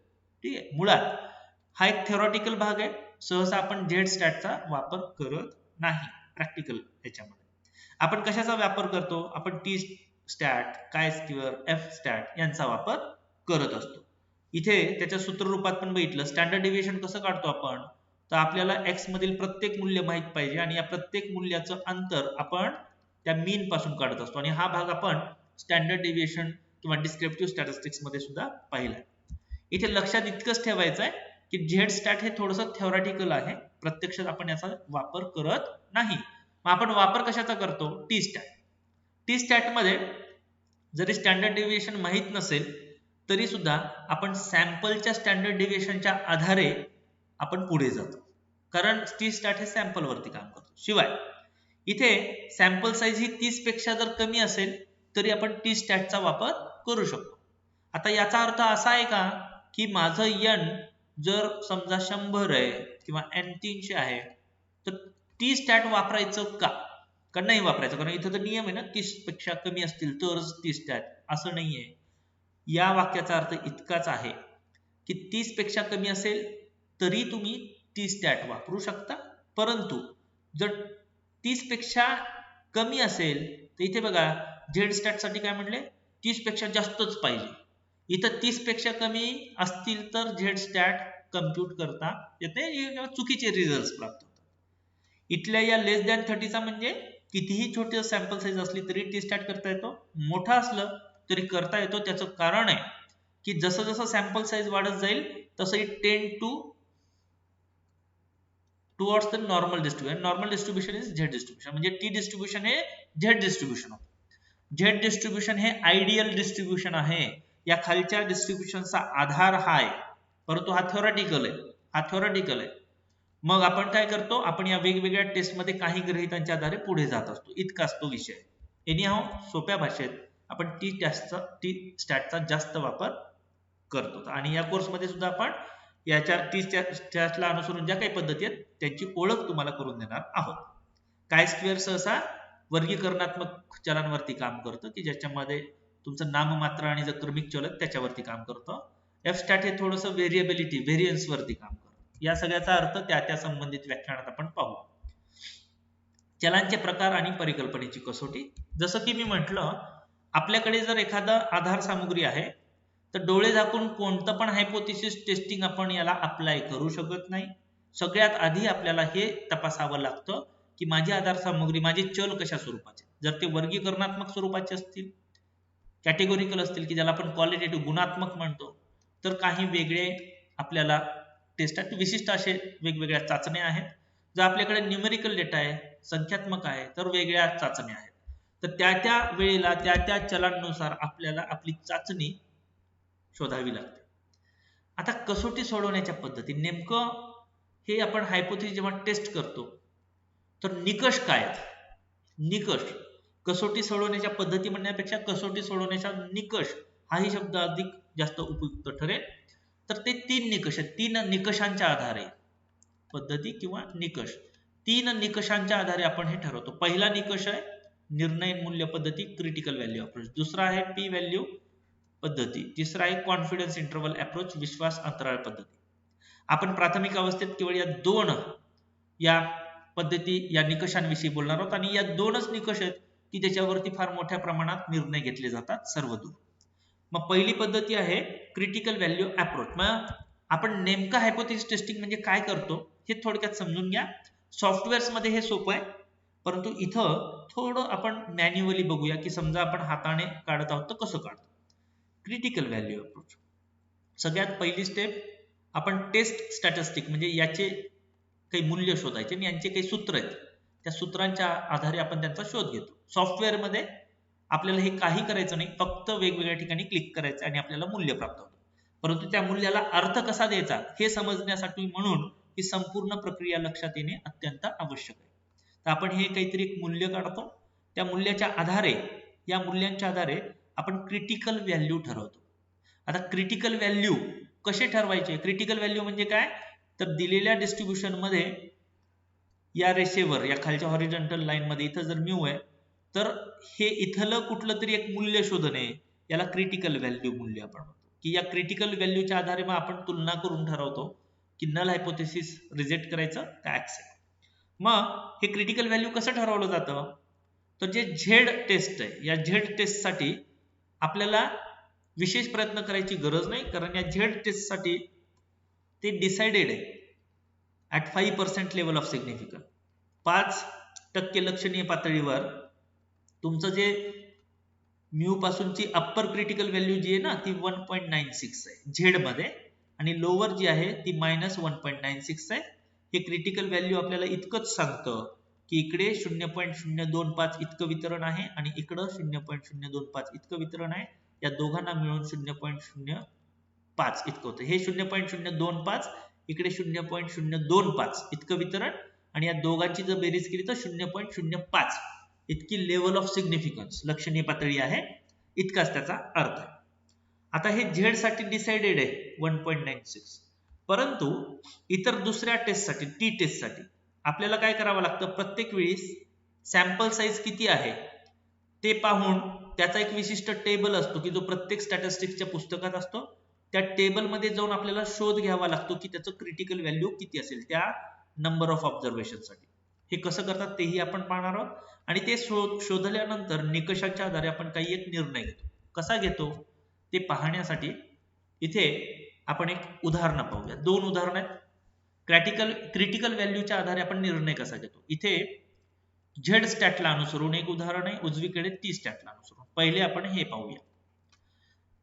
ठीक आहे. मुळात हा एक थेरॉटिकल भाग आहे. सहसा आपण झेड स्टॅटचा वापर करत नाही प्रॅक्टिकल याच्यामध्ये. आपण कशाचा वापर करतो? आपण टी स्टॅट, काय स्क्वेअर, एफ स्टॅट यांचा वापर करत असतो. इथे त्याच्या सूत्ररूपात पण बघितलं स्टँडर्ड डिव्हिएशन कसं काढतो आपण, तर आपल्याला एक्स मधील प्रत्येक मूल्य माहित पाहिजे आणि या प्रत्येक मूल्याचं अंतर आपण त्या मीन पासून काढत असतो. आणि हा भाग आपण स्टँडर्ड डिव्हिएशन किंवा डिस्क्रिप्टिव्ह स्टॅटिस्टिक्स मध्ये सुद्धा पाहिलाय. इथे लक्षात इतकंच ठेवायचं आहे की झेड स्टॅट हे थोडंसं थेरॉटिकल आहे, प्रत्यक्षात आपण याचा वापर करत नाही. मग आपण वापर कशाचा करतो? T stat. टी स्टॅट मध्ये जरी स्टँडर्ड डिव्हिएशन माहित नसेल तरी सुद्धा आपण सॅम्पलच्या स्टँडर्ड डिव्हिएशनच्या आधारे आपण पुढे जातो, कारण टी स्टॅट हे सॅम्पल वरती काम करतो. शिवाय इथे सॅम्पल साईज ही 30 पेक्षा जर कमी असेल तरी आपण टी स्टॅटचा वापर करू शकतो. आता याचा अर्थ असा आहे का की माझं n जर समजा 100 आहे किंवा n 300 आहे तर टी स्टॅट वापरायचं का? का नाही वापरायचं? कारण इथं तर नियम आहे ना 30 पेक्षा कमी असतील तरच टी स्टॅट, असं नाहीये. या वाक्याचा अर्थ इतकाच आहे की 30 पेक्षा कमी असेल तरी तुम्ही टी स्टॅट वापरू शकता, परंतु जर 30 पेक्षा कमी असेल तर इथे बघा झेड स्टॅट साठी काय म्हणले, 30 पेक्षा जास्तच पाहिजे. इथं 30 पेक्षा कमी असतील तर झेड स्टॅट कम्प्युट करता येते, चुकीचे रिझल्ट प्राप्त होतात. इथल्या या लेस दॅन 30 चा म्हणजे कितीही छोटी सॅम्पल साईज असली तरी टी स्टॅट करता येतो, मोठा असलं तरी करता येतो. त्याचं कारण आहे की जसं जसं सॅम्पल साईज वाढत जाईल तसं टेंड towards the normal distribution. Normal distribution is Z distribution, म्हणजे टी डिस्ट्रीब्युशन हे झेड डिस्ट्रीब्युशन होतं. झेड डिस्ट्रीब्युशन हे आयडियल डिस्ट्रीब्युशन आहे. या खालच्या डिस्ट्रीब्युशनचा आधार हा आहे, परंतु हा थेरॉटिकल आहे. मग आपण काय करतो? आपण या वेगवेगळ्या टेस्टमध्ये काही गृहीतांच्या आधारे पुढे जात असतो, इतकाच तो विषय. एनीहाऊ सोप्या भाषेत आपण टी स्टॅटचा जास्त वापर करतो. आणि या कोर्समध्ये सुद्धा आपण याच्या टी स्टॅटला अनुसरून ज्या काही पद्धती आहेत त्यांची ओळख तुम्हाला करून देणार आहोत. काय स्क्वेअर सहसा वर्गीकरणात्मक चलांवरती काम करतं की ज्याच्यामध्ये तुमचं नाममात्र आणि जर क्रमिक चलन त्याच्यावरती काम करतं. एफ स्टॅट हे थोडंसं व्हेरिएबिलिटी, व्हेरियन्स वरती काम करतं. या सगळ्याचा अर्थ त्या संबंधित व्याख्यानात आपण पाहू. चलांचे प्रकार आणि परिकल्पनेची कसोटी. जसं की मी म्हटलं, आपल्याकडे जर एखादा आधार सामुग्री आहे तर डोळे झाकून कोणतं पण हायपोथेसिस टेस्टिंग आपण याला अप्लाय करू शकत नाही. सगळ्यात आधी आपल्याला हे तपासावं लागतं की माझी आधार सामुग्री, माझे चल कशा स्वरूपाचे. जर ते वर्गीकरणात्मक स्वरूपाचे असतील, कॅटेगोरिकल असतील की ज्याला आपण क्वालिटेटिव्ह गुणात्मक म्हणतो, तर काही वेगळे आपल्याला टेस्टात विशिष्ट असे वेगवेगळ्या चाचण्या आहेत. जर आपल्याकडे न्यूमेरिकल डेटा आहे, संख्यात्मक आहे, तर वेगळ्या चाचण्या आहेत. तर त्या वेळेला त्या चलांनुसार आपल्याला आपली चाचणी शोधावी लागते. आता कसोटी सोडवण्याच्या पद्धती, नेमकं हे आपण हायपोथेसिस जेव्हा टेस्ट करतो तर निकष काय आहेत? निकष, कसोटी सोडवण्याच्या पद्धती म्हणण्यापेक्षा कसोटी सोडवण्याचा निकष हाही शब्द अधिक जास्त उपयुक्त ठरेल. तर ते 3 निकष आहेत. 3 निकषांच्या आधारे पद्धती किंवा निकष, 3 निकषांच्या आधारे आपण हे ठरवतो. पहिला निकष आहे निर्णय मूल्य पद्धती, क्रिटिकल व्हॅल्यू अप्रोच. दुसरा आहे पी व्हॅल्यू पद्धती. तिसरा आहे कॉन्फिडन्स इंटरवल अप्रोच, विश्वास अंतराळ पद्धती. आपण प्राथमिक अवस्थेत केवळ या 2 या पद्धती, या निकषांविषयी बोलणार आहोत. आणि या 2च निकष आहेत की त्याच्यावरती फार मोठ्या प्रमाणात निर्णय घेतले जातात सर्वदूर. मग पहिली पद्धती आहे क्रिटिकल व्हॅल्यू अप्रोच. मग आपण नेमका हायपोथेसिस टेस्टिंग म्हणजे काय करतो हे थोडक्यात समजून घ्या. सॉफ्टवेअर्स मध्ये हे सोपं आहे, परंतु इथं थोडं आपण मॅन्युअली बघूया की समजा आपण हाताने काढत आहोत तर कसं काढतो. क्रिटिकल व्हॅल्यू अप्रोच, सगळ्यात पहिली स्टेप आपण टेस्ट स्टॅटिस्टिक म्हणजे याचे काही मूल्य शोधायचे आणि यांचे काही सूत्र आहेत, त्या सूत्रांच्या आधारे आपण त्यांचा शोध घेतो. सॉफ्टवेअर मध्ये आपल्याला हे काही करायचं नाही, फक्त वेगवेगळ्या ठिकाणी क्लिक करायचं आणि आपल्याला मूल्य प्राप्त होतं. परंतु त्या मूल्याला अर्थ कसा द्यायचा हे समजण्यासाठी म्हणून ही संपूर्ण प्रक्रिया लक्षात येणे अत्यंत आवश्यक आहे. तर आपण हे काहीतरी एक मूल्य काढतो, त्या मूल्याच्या आधारे, या मूल्यांच्या आधारे आपण क्रिटिकल व्हॅल्यू ठरवतो. आता क्रिटिकल व्हॅल्यू कसे ठरवायचे? क्रिटिकल व्हॅल्यू म्हणजे काय, तर दिलेल्या डिस्ट्रीब्युशन मध्ये या रेषेवर, या खालच्या हॉरिझॉन्टल लाईन मध्ये इथं जर म्यू आहे, तर हे इथलं कुठलं तरी एक मूल्य शोधणे, याला क्रिटिकल व्हॅल्यू मूल्य आपण म्हणतो. की या क्रिटिकल व्हॅल्यूच्या आधारे मग आपण तुलना करून ठरवतो की नल हायपोथेसिस रिजेक्ट करायचं का ऍक्सेप्ट. मग हे क्रिटिकल व्हॅल्यू कसं ठरवलं जातं, तर जे झेड टेस्ट आहे, या झेड टेस्ट साठी आपल्याला विशेष प्रयत्न करायची गरज नाही, कारण या झेड टेस्ट साठी ते डिसाइडेड आहे ऍट 5% लेवल ऑफ सिग्निफिकन्स. 5% लक्षणीय पातळीवर तुमचं जे म्यू पासूनची अप्पर क्रिटिकल व्हॅल्यू जी आहे ना, ती 1.96 आहे झेड मध्ये, आणि लोअर जी आहे ती -1.96 आहे. हे क्रिटिकल व्हॅल्यू आपल्याला इतकंच सांगतं की इकडे 0.025 इतकं वितरण आहे आणि इकडं 0.025 इतकं वितरण आहे. या दोघांना मिळून 0.05 इतकं होतं. हे 0.025, इकडे 0.025 इतकं वितरण, आणि या दोघांची जर बेरीज केली तर 0.05 इतकी लेवल ऑफ सिग्निफिकन्स, लक्षणीय पातळी आहे, इतकाच त्याचा अर्थ आहे. आता हे झेड साठी डिसाइडेड आहे 1.96, परंतु इतर दुसऱ्या टेस्ट साठी, टी टेस्ट साठी आपल्याला काय करावं लागतं, प्रत्येक वेळी सॅम्पल साईज किती आहे ते पाहून त्याचा एक विशिष्ट टेबल असतो की जो प्रत्येक स्टॅटिस्टिक्सच्या पुस्तकात असतो. त्या टेबल मध्ये जाऊन आपल्याला शोध घ्यावा लागतो की त्याचं क्रिटिकल व्हॅल्यू किती असेल त्या नंबर ऑफ ऑब्झर्वेशन साठी. हे कसं करतात तेही आपण पाहणार आहोत, आणि ते शोधल्यानंतर निकषांच्या आधारे आपण काही एक निर्णय घेतो. कसा घेतो ते पाहण्यासाठी इथे आपण एक उदाहरण पाहूया. दोन उदाहरण आहेत. क्रिटिकल व्हॅल्यूच्या आधारे आपण निर्णय कसा घेतो. इथे झेड स्टॅटला अनुसरून एक उदाहरण आहे, उजवीकडे टी स्टॅटला अनुसरून. पहिले आपण हे पाहूया.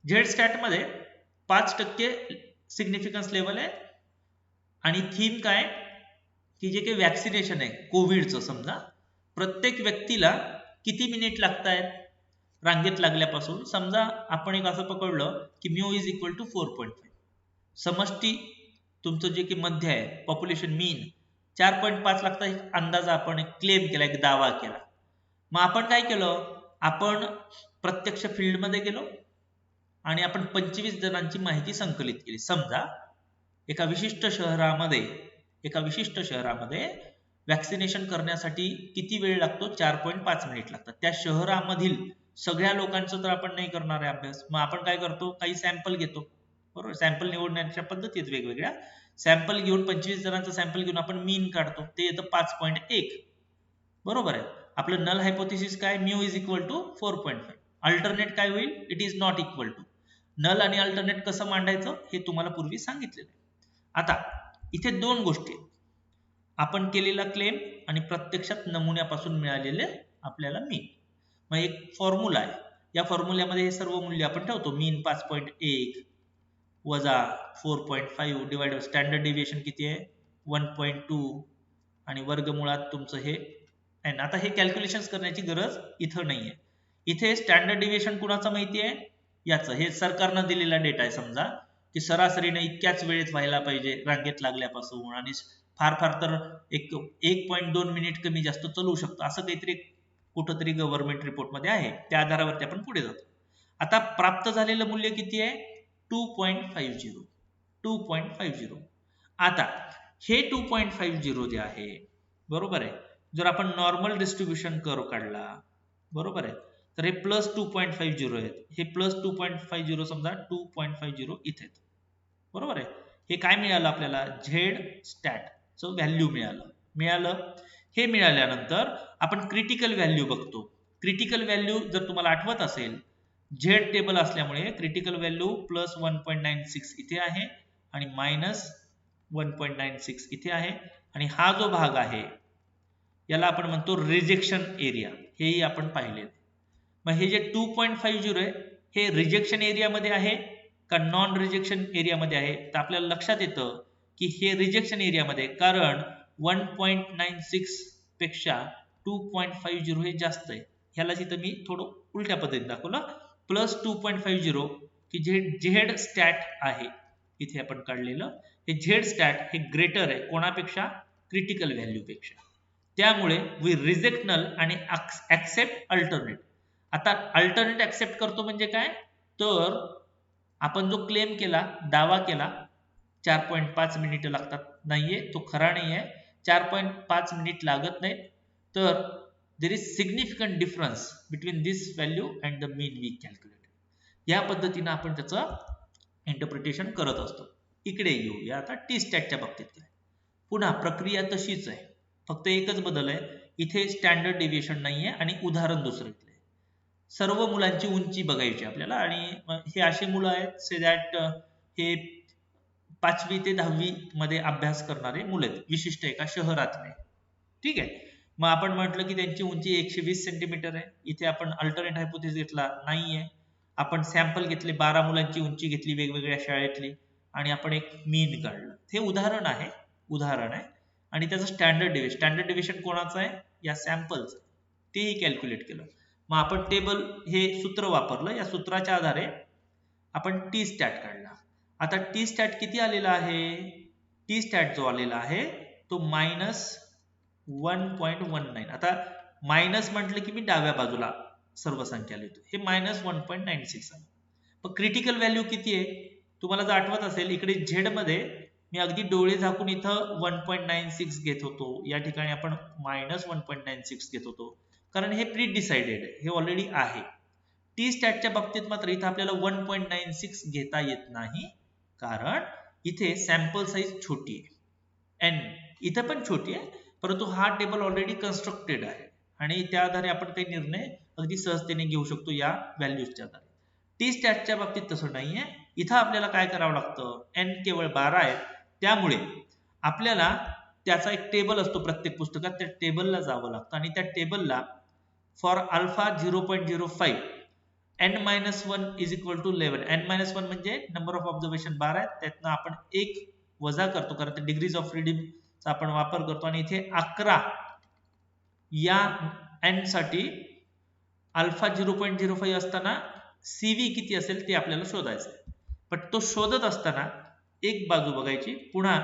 झेड स्टॅट मध्ये 5% सिग्निफिकन्स लेवल आहे, आणि थीम काय की जे काही वॅक्सिनेशन आहे कोविडचं, समजा प्रत्येक व्यक्तीला किती मिनिट लागतायत रांगेत लागल्यापासून. समजा आपण एक असं पकडलं की म्यू इज इक्वल टू 4.5, समष्टी तुमचं जे की मध्य आहे, पॉप्युलेशन मीन 4.5 लागता, एक अंदाजा आपण एक क्लेम केला, एक दावा केला. मग आपण काय केलं, आपण प्रत्यक्ष फील्डमध्ये गेलो आणि आपण 25 जणांची माहिती संकलित केली. समजा एका विशिष्ट शहरामध्ये वॅक्सिनेशन करण्यासाठी किती वेळ लागतो, 4.5 मिनिट लागतात. त्या शहरामधील सगळ्या लोकांचं तर आपण नाही करणार आहे अभ्यास. मग आपण काय करतो, काही सॅम्पल घेतो, बरोबर. सॅम्पल निवडण्याच्या पद्धती आहेत वेगवेगळ्या. सॅम्पल घेऊन 25 जणांचा सॅम्पल घेऊन आपण मीन काढतो, ते येतं 5.1, बरोबर आहे. आपलं नल हायपोथेसिस काय, mu is equal to 4.5. Alternate काय होईल, it is not equal to. Null आणि अल्टरनेट कसं मांडायचं हे तुम्हाला पूर्वी सांगितलेलं आहे. आता इथे दोन गोष्टी आहेत, आपण केलेला क्लेम आणि प्रत्यक्षात नमुन्यापासून मिळालेले आपल्याला मीन. मग एक फॉर्म्युला आहे, या फॉर्म्युल्यामध्ये हे सर्व मूल्य आपण ठेवतो. मीन 5.1 वजा 4.5 डिवाइड स्टँडर्ड डेव्हिएशन किती आहे 1.2, आणि वर्गमुळात तुमचं हे आहे. आता हे कॅल्क्युलेशन करण्याची गरज इथं नाहीये. इथे स्टँडर्ड डेव्हिएशन कुणाचं माहिती आहे, याचं, हे सरकारनं दिलेला डेटा आहे. समजा की सरासरीने इतक्याच वेळेत व्हायला पाहिजे रांगेत लागल्यापासून, आणि फार फार तर 1.2 मिनिट कमी जास्त चालू शकतो, असं काहीतरी कुठंतरी गव्हर्नमेंट रिपोर्ट मध्ये आहे. त्या आधारावरती आपण पुढे जातो. आता प्राप्त झालेलं मूल्य किती आहे, 2.50. आता हे 2.50 जे आहे, बरोबर आहे, जर आपण नॉर्मल डिस्ट्रीब्युशन कर्व काढला, बरोबर आहे, तर हे प्लस 2.50 आहेत. हे प्लस 2.50 समजा 2.50 इथे, बरोबर आहे. हे काय मिळालं आपल्याला, झेड स्टॅटचं व्हॅल्यू मिळालं. हे मिळाल्यानंतर आपण क्रिटिकल व्हॅल्यू बघतो. क्रिटिकल व्हॅल्यू जर तुम्हाला आठवत असेल, झेड टेबल असल्यामुळे क्रिटिकल व्हॅल्यू प्लस 1.96 इथे आहे आणि मायनस 1.96 इथे आहे, आणि हा जो भाग आहे याला आपण म्हणतो रिजेक्शन एरिया, हेही आपण पाहिले. मग हे जे 2.50 आहे हे रिजेक्शन एरियामध्ये आहे का नॉन रिजेक्शन एरियामध्ये आहे, तर आपल्याला लक्षात येतं की हे रिजेक्शन एरियामध्ये, कारण 1.96 पेक्षा 2.50 हे जास्त आहे. ह्याला जिथं मी थोडं उलट्या पद्धतीने दाखवलं, प्लस 2.50 की झेड स्टॅट आहे इथे आपण काढलेलं, हे झेड स्टॅट हे ग्रेटर आहे कोणापेक्षा, क्रिटिकल व्हॅल्यू पेक्षा. त्यामुळे वी रिजेक्ट नल आणि ऍक्सेप्ट अल्टरनेट. आता अल्टरनेट ऍक्सेप्ट करतो म्हणजे काय, तर आपण जो क्लेम केला, दावा केला 4.5 मिनिटं लागतात, नाहीये, तो खरा नाहीये, 4.5 मिनिट लागत नाही, तर there is significant difference between this value and the mean we calculate. या पद्धतीनं आपण त्याचं इंटरप्रिटेशन करत असतो. इकडे येऊया आता टी स्टॅटच्या बाबतीत. पुन्हा प्रक्रिया तशीच आहे, फक्त एकच बदल आहे, इथे स्टँडर्ड डेव्हिएशन नाहीये आणि उदाहरण दुसरं घेतलंय. सर्व मुलांची उंची बघायची आपल्याला, आणि हे अशी मुलं आहेत से दॅट हे 5वी ते 10वी मध्ये अभ्यास करणारे मुलं आहेत, विशिष्ट एका शहरातले. ठीक आहे, मग आपण म्हटलं की त्यांची उंची 120 सेंटीमीटर आहे. इथे आपण अल्टरनेट हायपोथेसिस घेतला, नाहीये. आपण सॅम्पल घेतले, 12 मुलांची उंची घेतली वेगवेगळ्या शाळेतली, आणि आपण एक मीन काढलं. हे उदाहरण आहे, आणि त्याचं स्टँडर्ड डेव्हिएशन कोणाचं आहे, या सॅम्पलचं, तेही कॅल्क्युलेट केलं. मग आपण टेबल हे सूत्र वापरलं, या सूत्राच्या आधारे आपण टी स्टॅट काढला. आता टी स्टॅट किती आलेला आहे, टी स्टॅट जो आलेला आहे तो -1.19. आता मायनस म्हटलं की मी डाव्या बाजूला सर्व संख्या लिहितो, हे -1.96 आहे. पण क्रिटिकल व्हॅल्यू किती आहे, तुम्हाला जर आठवत असेल, इकडे झेड मध्ये मी अगदी डोळे झाकून इथं 1.96 घेत होतो, या ठिकाणी आपण -1.96 घेत होतो, कारण हे प्री डिसाइडेड आहे, हे ऑलरेडी आहे. टी स्टॅटच्या बाबतीत मात्र इथं आपल्याला 1.96 घेता येत नाही, कारण इथे सॅम्पल साईज छोटी आहे, एन इथं पण छोटी आहे, परंतु हा टेबल ऑलरेडी कन्स्ट्रक्टेड आहे, आणि त्या आधारे आपण काही निर्णय अगदी सहजतेने घेऊ शकतो या व्हॅल्यूजच्या आधारे. टी स्टॅटच्या बाबतीत तसं नाहीये, इथं आपल्याला काय करावं लागतं, एन केवळ 12 आहे, त्यामुळे आपल्याला त्याचा एक टेबल असतो प्रत्येक पुस्तकात, त्या टेबलला जावं लागतं, आणि त्या टेबलला for alpha 0.05 n-1 is equal to 11. n-1 म्हणजे नंबर ऑफ ऑब्झर्वेशन 12 आहेत, त्यातनं आपण 1 वजा करतो, कारण ते डिग्रीज ऑफ फ्रीडमचा आपण वापर करतो, आणि इथे 11 या n साठी अल्फा 0.05 असताना CV किती असेल ते आपल्याला शोधायचं आहे. पण तो शोधत असताना एक बाजू बघायची, पुन्हा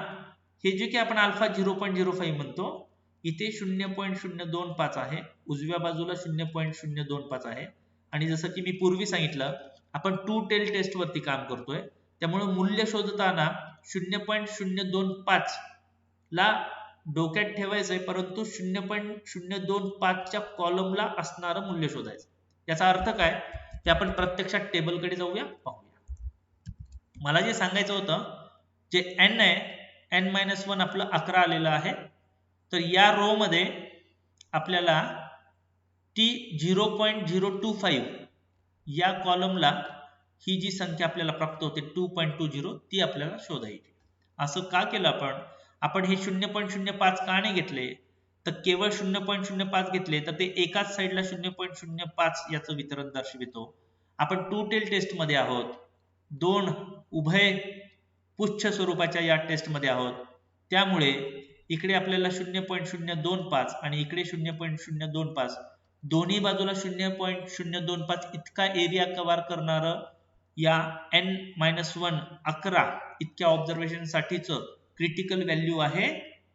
हे जे की आपण अल्फा 0.05 म्हणतो, इथे 0.025 आहे, उजव्या बाजूला 0.025 आहे, आणि जसं की मी पूर्वी सांगितलं, आपण 2 टेल टेस्ट वरती काम करतोय, त्यामुळे मूल्य शोधताना 0.025 ला डोक्यात ठेवायचंय, परंतु 0.025 च्या कॉलमला असणारं मूल्य शोधायचं. याचा अर्थ काय ते आपण प्रत्यक्षात टेबलकडे जाऊया, पाहूया. मला जे सांगायचं होतं, जे n आहे, n-1 आपलं 11 आलेलं आहे, तर या रो मध्ये आपल्याला टी 0.025 या कॉलमला ही जी संख्या आपल्याला प्राप्त होते 2.20 ती आपल्याला शोधायची. असं का केलं आपण हे 0.05 का नाही घेतले, तर केवळ 0.05 घेतले तर ते एकाच साईडला 0.05 याचं वितरण दर्शवितो. आपण 2 टेल टेस्ट मध्ये आहोत, 2 उभय पुच्छ स्वरूपाच्या या टेस्ट मध्ये आहोत, त्यामुळे इकडे आपल्याला 0.025 आणि इकडे 0.025 दोन्ही बाजूला 0.025 इतका एरिया कव्हर करणारं या n-1 11 इतक्या ऑब्झर्वेशन साठीच क्रिटिकल व्हॅल्यू आहे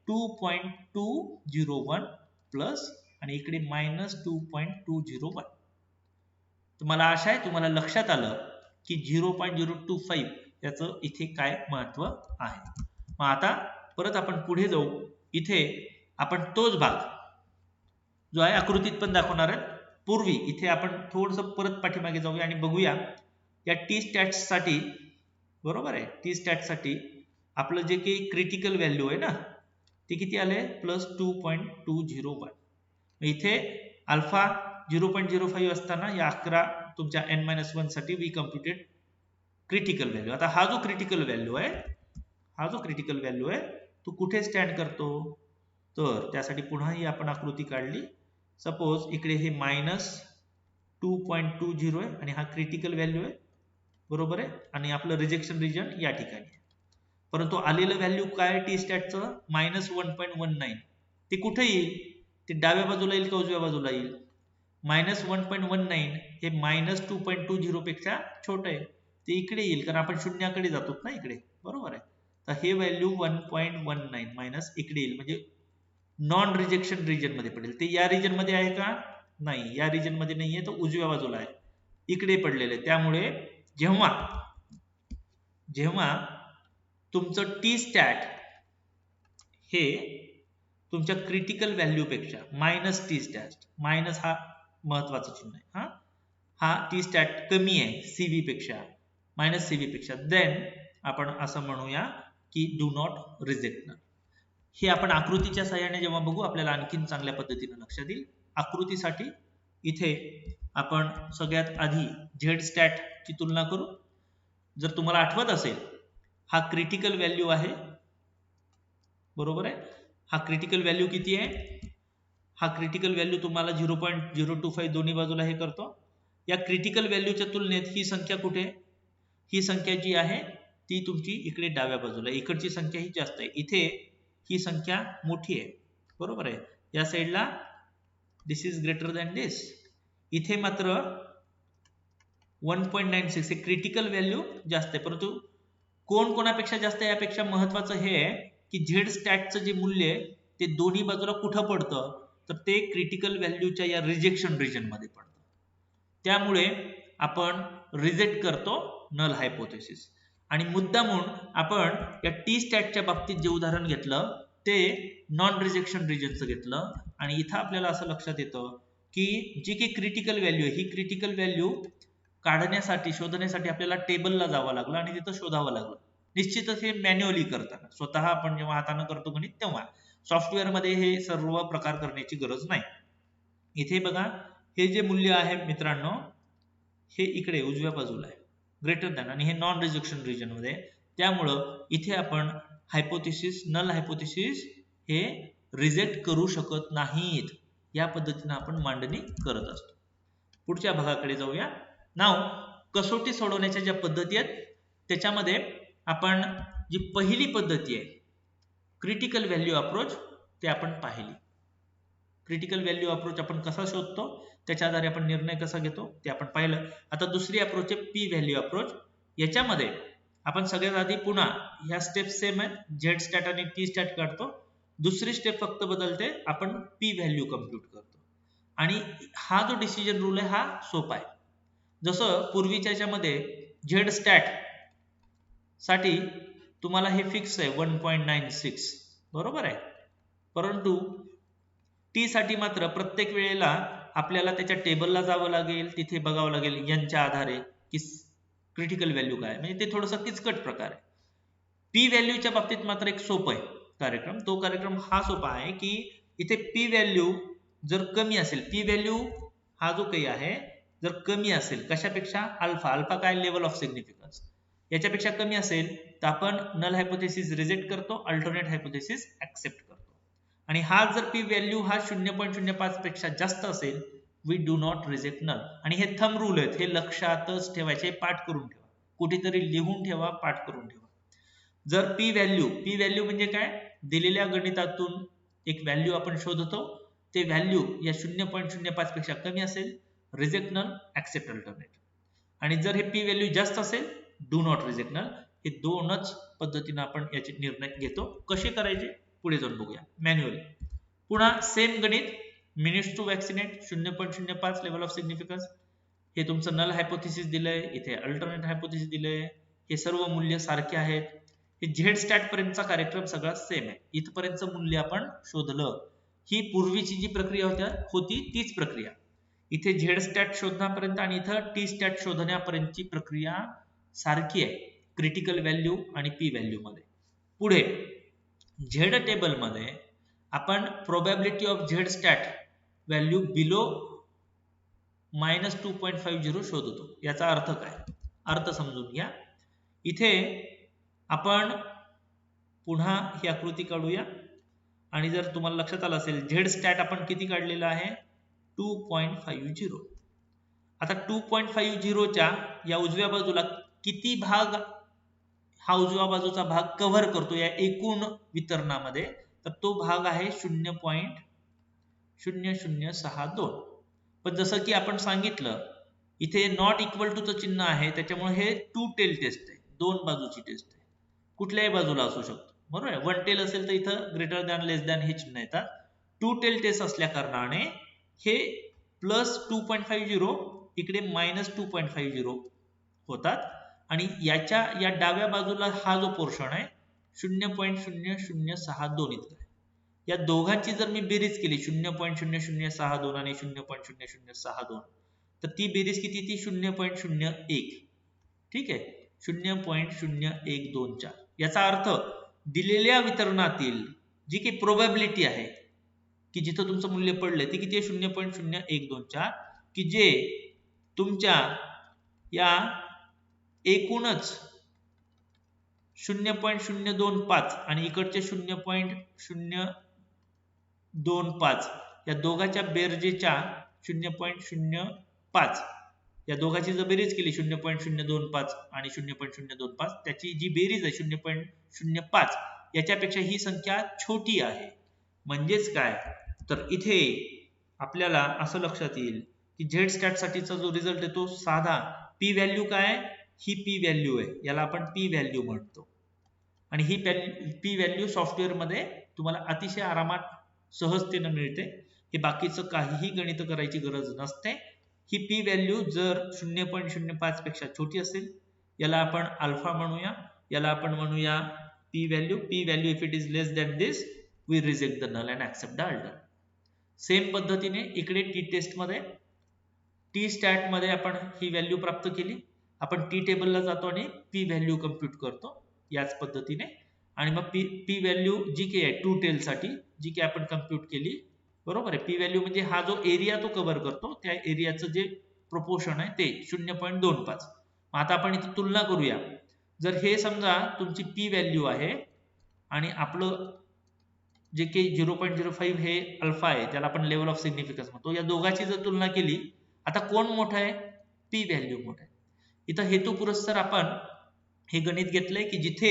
2.201 प्लस, आणि इकडे -2.201. तुम्हाला आशा आहे तुम्हाला लक्षात आलं की 0.025 याचं इथे काय महत्व आहे. मग आता परत आपण पुढे जाऊ, इथे आपण तोच भाग जो आहे आकृतीत पण दाखवणार आहे. पूर्वी इथे आपण थोडंसं परत पाठीमागे जाऊया आणि बघूया या टी स्टॅट्स साठी, बरोबर आहे, टी स्टॅट साठी आपलं जे काही क्रिटिकल व्हॅल्यू आहे ना, ते किती आले, +2.201. इथे अल्फा 0.05 असताना या 11 तुमच्या n-1 साठी वी कम्प्युटेड क्रिटिकल व्हॅल्यू. आता हा जो क्रिटिकल व्हॅल्यू आहे तो कुठे स्टँड करतो, तर त्यासाठी पुन्हा ही आपण आकृती काढली. सपोज इकडे हे -2.20 आहे आणि हा क्रिटिकल व्हॅल्यू आहे, बरोबर आहे, आणि आपलं रिजेक्शन रिजन या ठिकाणी आहे. परंतु आलेलं व्हॅल्यू काय टी स्टॅटचं, -1.19. ते कुठे येईल, ते डाव्या बाजूला येईल का उजव्या बाजूला येईल, -1.19 हे -2.20 पेक्षा छोटं आहे, ते इकडे येईल कारण आपण शून्याकडे जातो ना इकडे, बरोबर आहे. तर हे व्हॅल्यू 1.19 मायनस इकडे येईल म्हणजे नॉन रिजेक्शन रिजन मध्ये पडेल. ते या रिजन मध्ये आहे का? नाही, या रिजन मध्ये नाहीये, तो उजव्या बाजूला आहे, इकडे पडलेले. त्यामुळे जेव्हा जेव्हा तुमचं टी स्टॅट हे तुमच्या क्रिटिकल व्हॅल्यू पेक्षा मायनस टी स्टॅट, मायनस हा महत्वाचं चिन्ह आहे, हा टी स्टॅट कमी आहे सीव्ही पेक्षा, मायनस सीव्ही पेक्षा, देन आपण असं म्हणूया की डू नॉट रिजेक्ट नल. हे आपण आकृतीच्या सहाय्याने जेव्हा बघू आपल्याला आणखीन चांगल्या पद्धतीने लक्षात येईल. आकृतीसाठी इथे आपण सगळ्यात आधी झेड स्टॅट ची तुलना करू. जर तुम्हाला आठवत असेल, हा क्रिटिकल व्हॅल्यू आहे, बरोबर आहे. हा क्रिटिकल व्हॅल्यू किती आहे? हा क्रिटिकल व्हॅल्यू तुम्हाला 0.025 दोन्ही बाजूला हे करतो. या क्रिटिकल व्हॅल्यूच्या तुलनेत ही संख्या कुठे? ही संख्या जी आहे ती तुमची इकडे डाव्या बाजूला, इकडची संख्या ही जास्त आहे, इथे ही संख्या मोठी आहे, बरोबर आहे. या साईडला दिस इज ग्रेटर दॅन दिस, इथे मात्र 1.96 हे क्रिटिकल व्हॅल्यू जास्त आहे. परंतु कोण कोणापेक्षा जास्त आहे यापेक्षा महत्वाचं हे आहे की झेड स्टॅटचं जे मूल्य आहे ते दोन्ही बाजूला कुठं पडतं, तर ते क्रिटिकल व्हॅल्यूच्या या रिजेक्शन रिजन मध्ये पडतं. त्यामुळे आपण रिजेक्ट करतो नल हायपोथेसिस. आणि मुद्दामून आपण या टी स्टॅटच्या बाबतीत जे उदाहरण घेतलं ते नॉन रिजेक्शन रिजनचं घेतलं. आणि इथं आपल्याला असं लक्षात येतं की जी की क्रिटिकल व्हॅल्यू आहे, ही क्रिटिकल व्हॅल्यू काढण्यासाठी, शोधण्यासाठी आपल्याला टेबलला जावं लागलं आणि तिथं शोधावं लागलं. निश्चितच हे मॅन्युअली करताना, स्वतः आपण जेव्हा हाताने करतो गणित तेव्हा. सॉफ्टवेअर मध्ये हे सर्व प्रकार करण्याची गरज नाही. इथे बघा, हे जे मूल्य आहे मित्रांनो, हे इकडे उजव्या बाजूला आहे, ग्रेटर दॅन, आणि हे नॉन रिजेक्शन रिजन मध्ये. त्यामुळं इथे आपण हायपोथेसिस, नल हायपोथेसिस हे रिजेक्ट करू शकत नाहीत. या पद्धतीने आपण मांडणी करत असतो. पुढच्या भागाकडे जाऊया. नाव कसोटी सोडवण्याच्या ज्या पद्धती आहेत त्याच्यामध्ये आपण जी पहिली पद्धती आहे क्रिटिकल व्हॅल्यू अप्रोच, ते आपण पाहिली. क्रिटिकल व्हॅल्यू अप्रोच आपण कसा शोधतो, त्याच्या आधारे आपण निर्णय कसा घेतो ते आपण पाहिलं. आता दुसरी अप्रोच आहे पी व्हॅल्यू अप्रोच. याच्यामध्ये आपण सगळ्यात आधी पुन्हा ह्या स्टेप सेम आहेत, झेड स्टॅट आणि टी स्टॅट काढतो. दुसरी स्टेप फक्त बदलते, आपण पी व्हॅल्यू कम्प्युट करतो. आणि हा जो डिसिजन रूल आहे हा सोपा आहे. जसं पूर्वीच्या याच्यामध्ये झेड स्टॅट साठी तुम्हाला हे फिक्स आहे 1.96, बरोबर आहे. परंतु टी साठी मात्र प्रत्येक वेळेला आपल्याला त्याच्या टेबलला जावं लागेल, तिथे बघावं लागेल यांच्या आधारे की क्रिटिकल व्हॅल्यू काय, म्हणजे ते थोडंसं किचकट प्रकार आहे. पी व्हॅल्यूच्या बाबतीत मात्र एक सोपं आहे कार्यक्रम. तो कार्यक्रम हा सोपा आहे की इथे पी व्हॅल्यू जर कमी असेल, पी व्हॅल्यू हा जो काही आहे जर कमी असेल कशापेक्षा, अल्फा, अल्फा काय, लेवल ऑफ सिग्निफिकन्स, याच्यापेक्षा कमी असेल तर आपण नल हायपोथेसिस रिजेक्ट करतो, अल्टरनेट हायपोथेसिस ऍक्सेप्ट करतो. आणि हा जर पी व्हॅल्यू हा 0.05 पेक्षा जास्त असेल, we do not reject null. आणि हे थंब रूल आहेत, हे लक्षातच ठेवायचे, पाठ करून ठेवा, कुठेतरी लिहून ठेवा, पाठ करून ठेवा. जर पी व्हॅल्यू म्हणजे काय, दिलेल्या गणितातून एक व्हॅल्यू आपण शोधतो, ते व्हॅल्यू या 0.05 पेक्षा कमी असेल, रिजेक्ट नल, ऍक्सेप्ट अल्टरनेट. आणि जर हे पी व्हॅल्यू जास्त असेल, डू नॉट रिजेक्ट नल. हे दोनच पद्धतीने आपण याचे निर्णय घेतो. कसे करायचे पुढे जाऊन बघूया मॅन्युअली. पुन्हा सेम गणित, minutes to vaccinate, 0.05 level of significance, हे तुमचं नल हायपोथेसिस दिलंय, इथे अल्टरनेट हायपोथेसिस दिलंय, हे सर्व मूल्य सारखे आहेत. हे झेड स्टॅट पर्यंतचा कार्यक्रम सगळा सेम आहे. इथपर्यंतचं मूल्य आपण शोधलं. ही पूर्वीची जी प्रक्रिया होती तीच प्रक्रिया इथे झेड स्टॅट शोधण्यापर्यंत आणि इथं टी स्टॅट शोधण्यापर्यंतची प्रक्रिया सारखी आहे क्रिटिकल व्हॅल्यू आणि पी व्हॅल्यू मध्ये. पुढे झेड टेबल मध्ये आपण probability of Z stat value below -2.50 शोधतो. याचा अर्थ काय, अर्थ समजून घ्या. इथे आपण पुन्हा ही आकृती काढूया. आणि जर तुम्हाला लक्षात आलं असेल, झेड स्टॅट आपण किती काढलेला आहे, 2.50. आता 2.50च्या या उजव्या बाजूला किती भाग हा उजव्या बाजूचा भाग कव्हर करतो या एकूण वितरणामध्ये, तर तो भाग आहे 0.0062. पण जसं की आपण सांगितलं इथे नॉट इक्वल टू चं चिन्ह आहे, त्याच्यामुळे हे टू टेल टेस्ट आहे, दोन बाजूची टेस्ट आहे, कुठल्याही बाजूला असू शकतो. बरोबर आहे. वन टेल असेल तर इथं ग्रेटर दॅन लेस दॅन हे चिन्ह येतात. टू टेल टेस्ट असल्या कारणाने हे प्लस 2.50 इकडे मायनस 2.50 होतात आणि या डाव्या बाजूला हा जो पोर्शन आहे 0.0062 इतका आहे. या दोघांची जर मी बेरीज केली 0.0062 आणि 0.0062 तर ती बेरीज किती ती 0.01. ठीक आहे, 0.0124. याचा अर्थ दिलेल्या वितरणातील जी काही प्रोबॅबिलिटी आहे की जिथं तुमचं मूल्य पडलंय ती किती आहे 0.0124, की जे तुमच्या या एकूणच 0.025 आणि इकडचे 0.025 या दोघांच्या बेरजेच्या 0.05 या दोघांची जर बेरीज केली 0.025 आणि 0.025 त्याची जी बेरीज आहे 0.05 याच्यापेक्षा ही संख्या छोटी आहे. म्हणजेच काय तर इथे आपल्याला असं लक्षात येईल की झेड स्टॅट साठीचा जो रिझल्ट आहे तो साधा पी व्हॅल्यू काय, ही पी व्हॅल्यू आहे, याला आपण पी व्हॅल्यू म्हणतो. आणि ही पी व्हॅल्यू सॉफ्टवेअर मध्ये तुम्हाला अतिशय आरामात सहजतेने मिळते. हे बाकीचं काहीही गणित करायची गरज नसते. ही पी व्हॅल्यू जर 0.05 पेक्षा छोटी असेल याला आपण अल्फा म्हणूया, याला आपण म्हणूया P value. P value if it is less than this we reject the null and accept the alternate. Same पद्धतीने इकडे टी टेस्ट मध्ये टी स्टॅट मध्ये आपण ही व्हॅल्यू प्राप्त केली, आपण टी टेबलला जातो आणि पी व्हॅल्यू कम्प्युट करतो याच पद्धतीने. आणि मग पी व्हॅल्यू जी काही आहे टू टेल साठी जी काही आपण कम्प्युट केली, बरोबर आहे. पी व्हॅल्यू म्हणजे हा जो एरिया तो कव्हर करतो त्या एरियाचं जे प्रोपोर्शन आहे ते 0.25. आता आपण इथे तुलना करूया. जर हे समजा तुमची पी व्हॅल्यू आहे आणि आपलं जे काही 0.05 हे अल्फा आहे त्याला आपण लेवल ऑफ सिग्निफिकन्स म्हणतो, या दोघांची जर तुलना केली आता कोण मोठं आहे, पी व्हॅल्यू मोठं आहे. इथं हेतुपुरस्सर आपण हे गणित घेतलंय की जिथे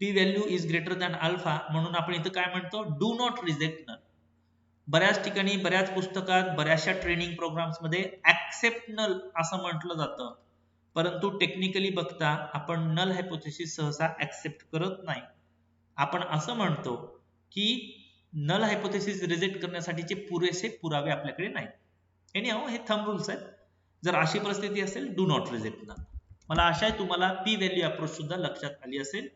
P value is greater than alpha म्हणून आपण इथं काय म्हणतो डू नॉट रिजेक्ट नल. बऱ्याच ठिकाणी बऱ्याच पुस्तकात बऱ्याचशा ट्रेनिंग प्रोग्राम्स मध्ये ऍक्सेप्ट नल असं म्हटलं जातं, परंतु टेक्निकली बघता आपण नल हायपोथेसिस सहसा ऍक्सेप्ट करत नाही. आपण असं म्हणतो की नल हायपोथेसिस रिजेक्ट करण्यासाठीचे पुरेसे पुरावे आपल्याकडे नाही. एनीहाऊ हे थंब रूल्स आहेत. जर अशी परिस्थिती असेल डू नॉट रिजेक्ट नल. मला आशा आहे तुम्हाला पी व्हॅल्यू अप्रोच सुद्धा लक्षात आली असेल.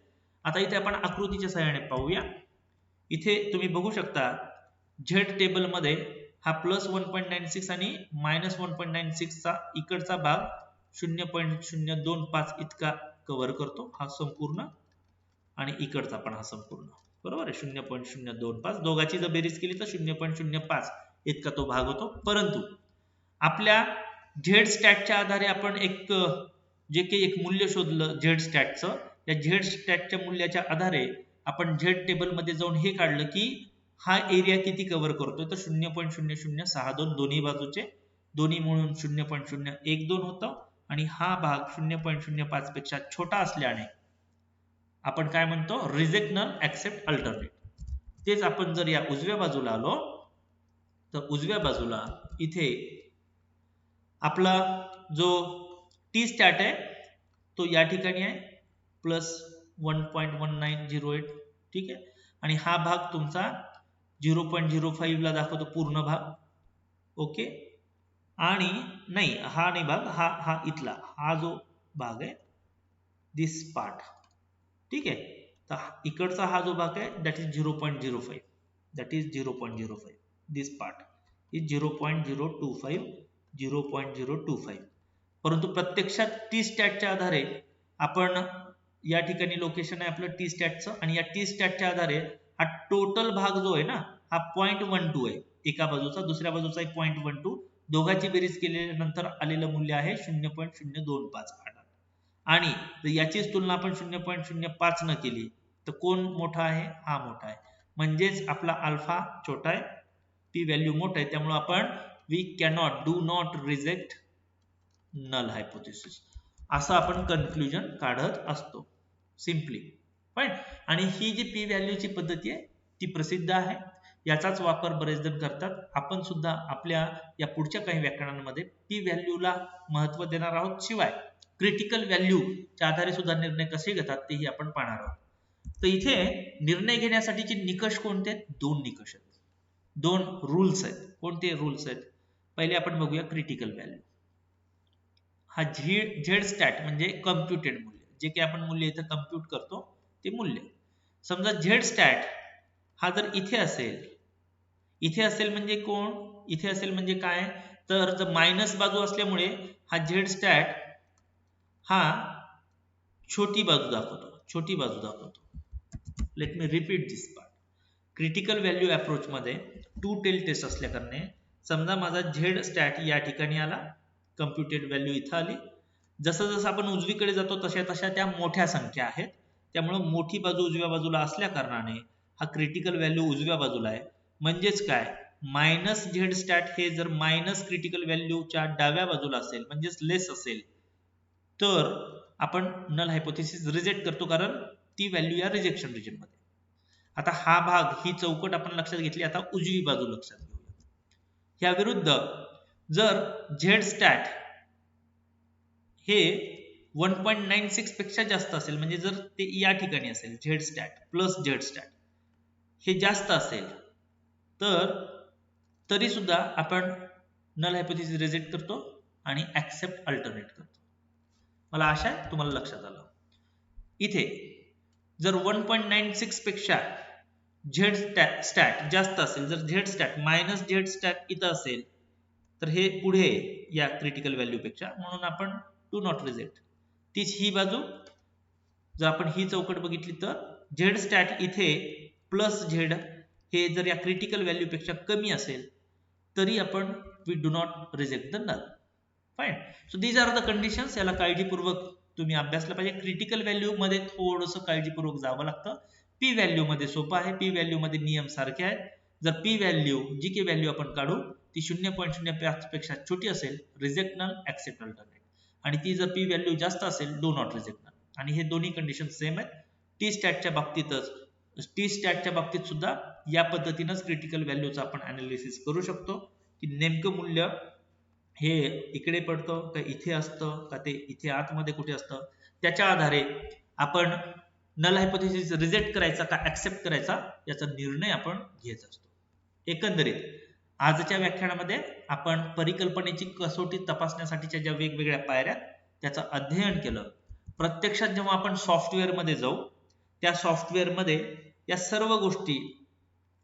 आता इथे आपण आकृतीच्या सहाय्याने पाहूया. इथे तुम्ही बघू शकता झेड टेबल मध्ये हा प्लस 1.96 आणि मायनस 1.96 चा इकडचा भाग 0.025 इतका कव्हर करतो हा संपूर्ण, आणि इकडचा पण हा संपूर्ण, बरोबर आहे 0.025. दोघांची जर बेरीज केली तर 0.05 इतका तो भाग होतो. परंतु आपल्या झेड स्टॅटच्या आधारे आपण जे काही एक मूल्य शोधलं झेड स्टॅटचं, या झेड स्टॅटच्या मूल्याच्या आधारे आपण झेड टेबल मध्ये जाऊन हे काढलं की हा एरिया किती कव्हर करतोय तर 0.0062 दोन्ही बाजूचे, दोन्ही मिळून 0.012 होतं आणि हा भाग 0.05 पेक्षा छोटा असल्याने आपण काय म्हणतो रिजेक्ट नल ऍक्सेप्ट अल्टरनेट. तेच आपण जर या उजव्या बाजूला आलो तर उजव्या बाजूला इथे आपला जो टी स्टॅट आहे तो या ठिकाणी आहे प्लस 1.1908. ठीक आहे, आणि हा भाग तुमचा 0.05 ला दाखवतो पूर्ण भाग. ओके, आणि नाही हा नाही भाग, हा इथला हा जो भाग आहे दिस पार्ट. ठीक आहे, तर इकडचा हा जो भाग आहे that is 0.05, that is 0.05. This part is 0.025. परंतु प्रत्यक्षात टी स्टॅटच्या आधारे आपण या ठिकाणी लोकेशन आहे आपलं टी स्टॅटचं, आणि या टी स्टॅटच्या आधारे हा टोटल भाग जो आहे ना हा 0.12 आहे एका बाजूचा, दुसऱ्या बाजूचा एक 0.12, दोघांची बेरीज केल्यानंतर आलेलं मूल्य आहे 0.025. आणि याचीच तुलना आपण 0.05 न केली तर कोण मोठा आहे, हा मोठा आहे. म्हणजेच आपला अल्फा छोटा आहे, पी व्हॅल्यू मोठा आहे, त्यामुळे आपण we cannot do not reject null hypothesis असं आपण कन्क्लुजन काढत असतो सिम्पली. फाईन. आणि ही जी पी व्हॅल्यूची पद्धती आहे ती प्रसिद्ध आहे. याचाच वापर बरेच जण करतात. आपण सुद्धा आपल्या या पुढच्या काही व्याख्यानांमध्ये पी व्हॅल्यूला महत्व देणार आहोत. शिवाय क्रिटिकल व्हॅल्यूच्या आधारे सुद्धा निर्णय कसे घेतात तेही आपण पाहणार आहोत. तर इथे निर्णय घेण्यासाठीचे निकष कोणते आहेत? 2 निकष आहेत, 2 रूल्स आहेत. कोणते रूल्स आहेत? पहिले आपण बघूया क्रिटिकल व्हॅल्यू. हा झेड स्टॅट म्हणजे कम्प्युटेड मूल्य, जे काही आपण मूल्य इथं कम्प्युट करतो ते मूल्य. समजा झेड स्टॅट हा जर इथे असेल म्हणजे कोण? इथे असेल म्हणजे काय? तर जर मायनस बाजू असल्यामुळे हा झेड स्टॅट हा छोटी बाजू दाखवतो. लेट मी रिपीट दिस पार्ट. क्रिटिकल व्हॅल्यू अप्रोच मध्ये 2 टेल टेस्ट असल्या कारणे समजा माझा झेड स्टॅट या ठिकाणी आला, कम्प्युटेड व्हॅल्यू इथं आली. जसं आपण उजवीकडे जातो तशा त्या मोठ्या संख्या आहेत, त्यामुळे मोठी बाजू उजव्या बाजूला असल्या कारणाने हा क्रिटिकल व्हॅल्यू उजव्या बाजूला आहे. म्हणजेच काय? मायनस झेड स्टॅट हे जर मायनस क्रिटिकल व्हॅल्यूच्या डाव्या बाजूला असेल म्हणजेच लेस असेल तर आपण नल हायपोथेसिस रिजेक्ट करतो, कारण ती व्हॅल्यू या रिजेक्शन रिजन मध्ये. आता हा भाग, ही चौकट आपण लक्षात घेतली. आता उजवी बाजू लक्षात घेऊया. ह्या विरुद्ध जर झेड स्टॅट हे 1.96 पेक्षा जास्त असेल, म्हणजे जर ते या ठिकाणी असेल Z stat plus Z stat हे जास्त असेल तर तरी सुद्धा आपण नल हायपोथेसिस रिजेक्ट करतो आणि ऍक्सेप्ट अल्टरनेट करतो. मला आशा आहे तुम्हाला लक्षात आलं. इथे जर 1.96 पेक्षा झेड स्टॅट जास्त असेल, जर Z stat minus Z stat इथं असेल तर हे पुढे या क्रिटिकल व्हॅल्यू पेक्षा, म्हणून आपण डू नॉट रिजेक्ट. तीच ही बाजू जर आपण ही चौकट बघितली तर झेड स्टॅट इथे प्लस झेड हे जर या क्रिटिकल व्हॅल्यू पेक्षा कमी असेल तरी आपण we do not reject the null. Fine. So these are the conditions. याला काळजीपूर्वक तुम्ही अभ्यासला पाहिजे. क्रिटिकल व्हॅल्यू मध्ये थोडंसं काळजीपूर्वक जावं लागतं. पी व्हॅल्यू मध्ये सोपं आहे. पी व्हॅल्यू मध्ये नियम सारखे आहेत. जर पी व्हॅल्यू, जी काही व्हॅल्यू आपण काढू ती 0.05 पेक्षा छोटी असेल, रिजेक्ट नल, ऍक्सेप्ट अल्टरनेट. आणि ती जर पी व्हॅल्यू जास्त असेल, डू नॉट रिजेक्ट नल. आणि हे दोन्ही कंडिशन सेम आहेत. टी स्टॅटच्या बाबतीत सुद्धा या पद्धतीनंच क्रिटिकल व्हॅल्यूचं आपण अनालिसिस करू शकतो, की नेमकं मूल्य हे इकडे पडतं का इथे असतं का ते इथे आतमध्ये कुठे असतं, त्याच्या आधारे आपण नल हायपोथेसिस रिजेक्ट करायचा का ऍक्सेप्ट करायचा याचा निर्णय आपण घेत असतो. एकंदरीत आजच्या व्याख्यानामध्ये आपण परिकल्पनेची कसोटी तपासण्यासाठीच्या ज्या वेगवेगळ्या पायऱ्या त्याचं अध्ययन केलं. प्रत्यक्षात जेव्हा आपण सॉफ्टवेअर मध्ये जाऊ, त्या सॉफ्टवेअर मध्ये या सर्व गोष्टी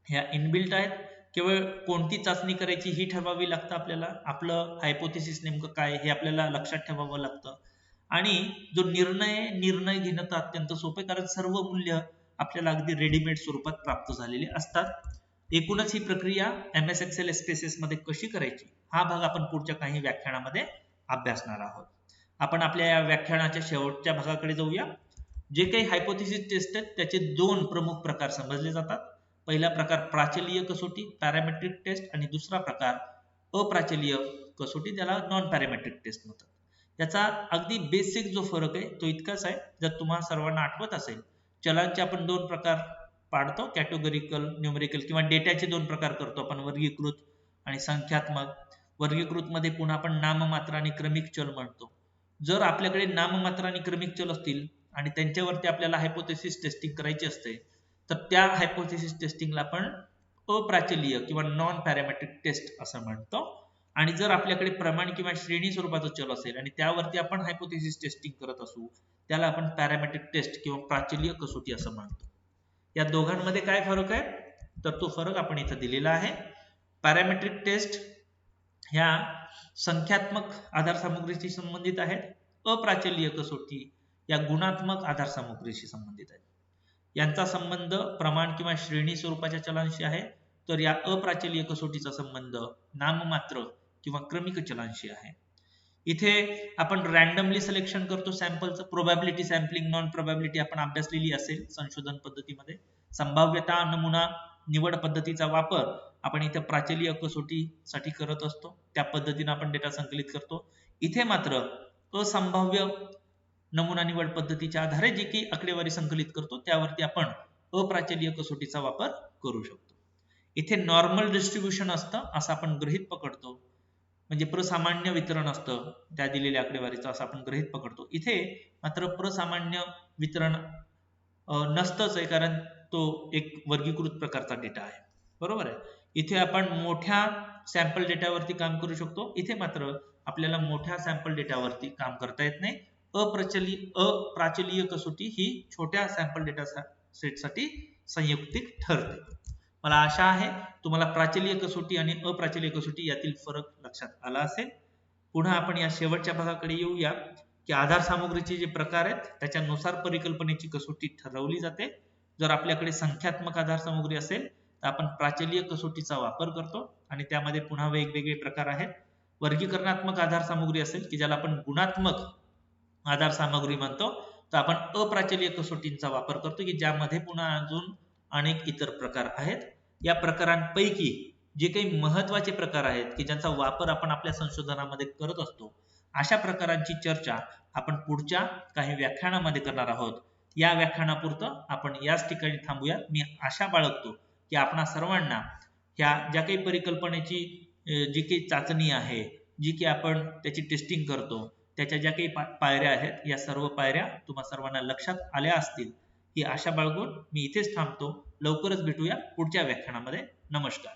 ह्या इनबिल्ट आहेत. केवळ कोणती चाचणी करायची ही ठरवावी लागतं आपल्याला. आपलं हायपोथेसिस नेमकं काय हे आपल्याला लक्षात ठेवावं लागतं. आणि जो निर्णय घेणं तर अत्यंत सोपं आहे, कारण सर्व मूल्य आपल्याला अगदी रेडीमेड स्वरूपात प्राप्त झालेले असतात. एकूणच ही प्रक्रिया MS Excel SPSS मध्ये कशी करायची हा भाग आपण पुढच्या काही व्याख्यानामध्ये अभ्यासणार आहोत. आपण आपल्या या व्याख्यानाच्या शेवटच्या भागाकडे जाऊया. जे काही हायपोथेसिस टेस्ट आहेत त्याचे 2 प्रमुख प्रकार समजले जातात. पहिला प्रकार प्राचलीय कसोटी पॅरामेट्रिक टेस्ट, आणि दुसरा प्रकार अप्राचलीय कसोटी, त्याला नॉन पॅरामेट्रिक टेस्ट म्हणतात. याचा अगदी बेसिक जो फरक आहे तो इतकाच आहे. जर तुम्हाला सर्वांना आठवत असेल, चलांचे आपण 2 प्रकार पाडतो, कॅटेगोरिकल, न्यूमेरिकल, किंवा डेटाचे 2 प्रकार करतो आपण, वर्गीकृत आणि संख्यात्मक. वर्गीकृत मध्ये पुन्हा आपण नाममात्र आणि क्रमिक चल म्हणतो. जर आपल्याकडे नाममात्र आणि क्रमिक चल असतील आणि त्यांच्यावरती आपल्याला हायपोथेसिस टेस्टिंग करायची असते तर त्या हायपोथेसिस टेस्टिंगला आपण अप्राचलीय किंवा नॉन पॅरामेट्रिक टेस्ट असं म्हणतो. आणि जर आपल्याकडे प्रमाण किंवा श्रेणी स्वरूपाचा चल असेल आणि त्यावरती आपण हायपोथेसिस टेस्टिंग करत असू त्याला आपण पॅरामेट्रिक टेस्ट किंवा प्राचलीय कसोटी असं म्हणतो. या दोघांमध्ये काय फरक आहे तर तो फरक आपण इथं दिलेला आहे. पॅरामेट्रिक टेस्ट ह्या संख्यात्मक आधारसामुग्रीशी संबंधित आहेत. अप्राचलीय कसोटी या गुणात्मक आधारसामुग्रीशी संबंधित आहेत. यांचा संबंध प्रमाण किंवा श्रेणी स्वरूपाच्या चलांशी आहे, तर या अप्राचलीय कसोटीचा संबंध नाममात्र किंवा क्रमिक चलांशी आहे. इथे आपण रॅन्डमली सिलेक्शन करतो सॅम्पलचं. प्रोबॅबिलिटी सॅम्पलिंग, नॉन प्रोबॅबिलिटी आपण अभ्यासलेली असेल संशोधन पद्धतीमध्ये. संभाव्यता नमुना निवड पद्धतीचा वापर आपण इथे प्राचलीय कसोटीसाठी करत असतो. त्या पद्धतीने आपण डेटा संकलित करतो. इथे मात्र असंभाव्य नमुना निवड पद्धतीच्या आधारे जी की आकडेवारी संकलित करतो त्यावरती आपण अप्राचलीय कसोटीचा वापर करू शकतो. इथे नॉर्मल डिस्ट्रीब्युशन असतं असं आपण गृहीत पकडतो, म्हणजे प्रसामान्य वितरण असतं त्या दिलेल्या आकडेवारीचं असं आपण गृहीत पकडतो. इथे मात्र प्रसामान्य वितरण नसतंच आहे, कारण तो एक वर्गीकृत प्रकारचा डेटा आहे. बरोबर आहे. इथे आपण मोठ्या सॅम्पल डेटावरती काम करू शकतो, इथे मात्र आपल्याला मोठ्या सॅम्पल डेटावरती काम करता येत नाही. अप्राचलीय कसोटी ही छोट्या सॅम्पल डेटा सेटसाठी संयुक्तिक ठरते. मला आशा आहे तुम्हाला प्राचलीय कसोटी आणि अप्राचलीय कसोटी यातील फरक लक्षात आला असेल. पुन्हा आपण या शेवटच्या भागाकडे येऊया की आधार सामुग्रीचे जे प्रकार आहेत त्याच्यानुसार परिकल्पनेची कसोटी ठरवली जाते. जर आपल्याकडे संख्यात्मक आधार सामुग्री असेल तर आपण प्राचलीय कसोटीचा वापर करतो आणि त्यामध्ये पुन्हा वेगवेगळे प्रकार आहेत. वर्गीकरणात्मक आधार सामुग्री असेल की ज्याला आपण गुणात्मक आधार सामग्री म्हणतो, तर आपण अप्राचलीय कसोटींचा वापर करतो की ज्यामध्ये पुन्हा अजून अनेक इतर प्रकार आहेत. या प्रकारांपैकी जे काही महत्वाचे प्रकार आहेत की ज्यांचा वापर आपण आपल्या संशोधनामध्ये करत असतो, अशा प्रकारांची चर्चा आपण पुढच्या काही व्याख्यानामध्ये करणार आहोत. या व्याख्यानापुरतं आपण याच ठिकाणी थांबूया. मी आशा बाळगतो की आपणा सर्वांना ह्या ज्या काही परिकल्पनेची जी काही चाचणी आहे, जी की आपण त्याची टेस्टिंग करतो, त्याच्या ज्या काही पायऱ्या आहेत या सर्व पायऱ्या तुम्हा सर्वांना लक्षात आल्या असतील ही आशा बाळगून मी इथेच थांबतो. लवकरच भेटूया पुढच्या व्याख्यानामध्ये. नमस्कार.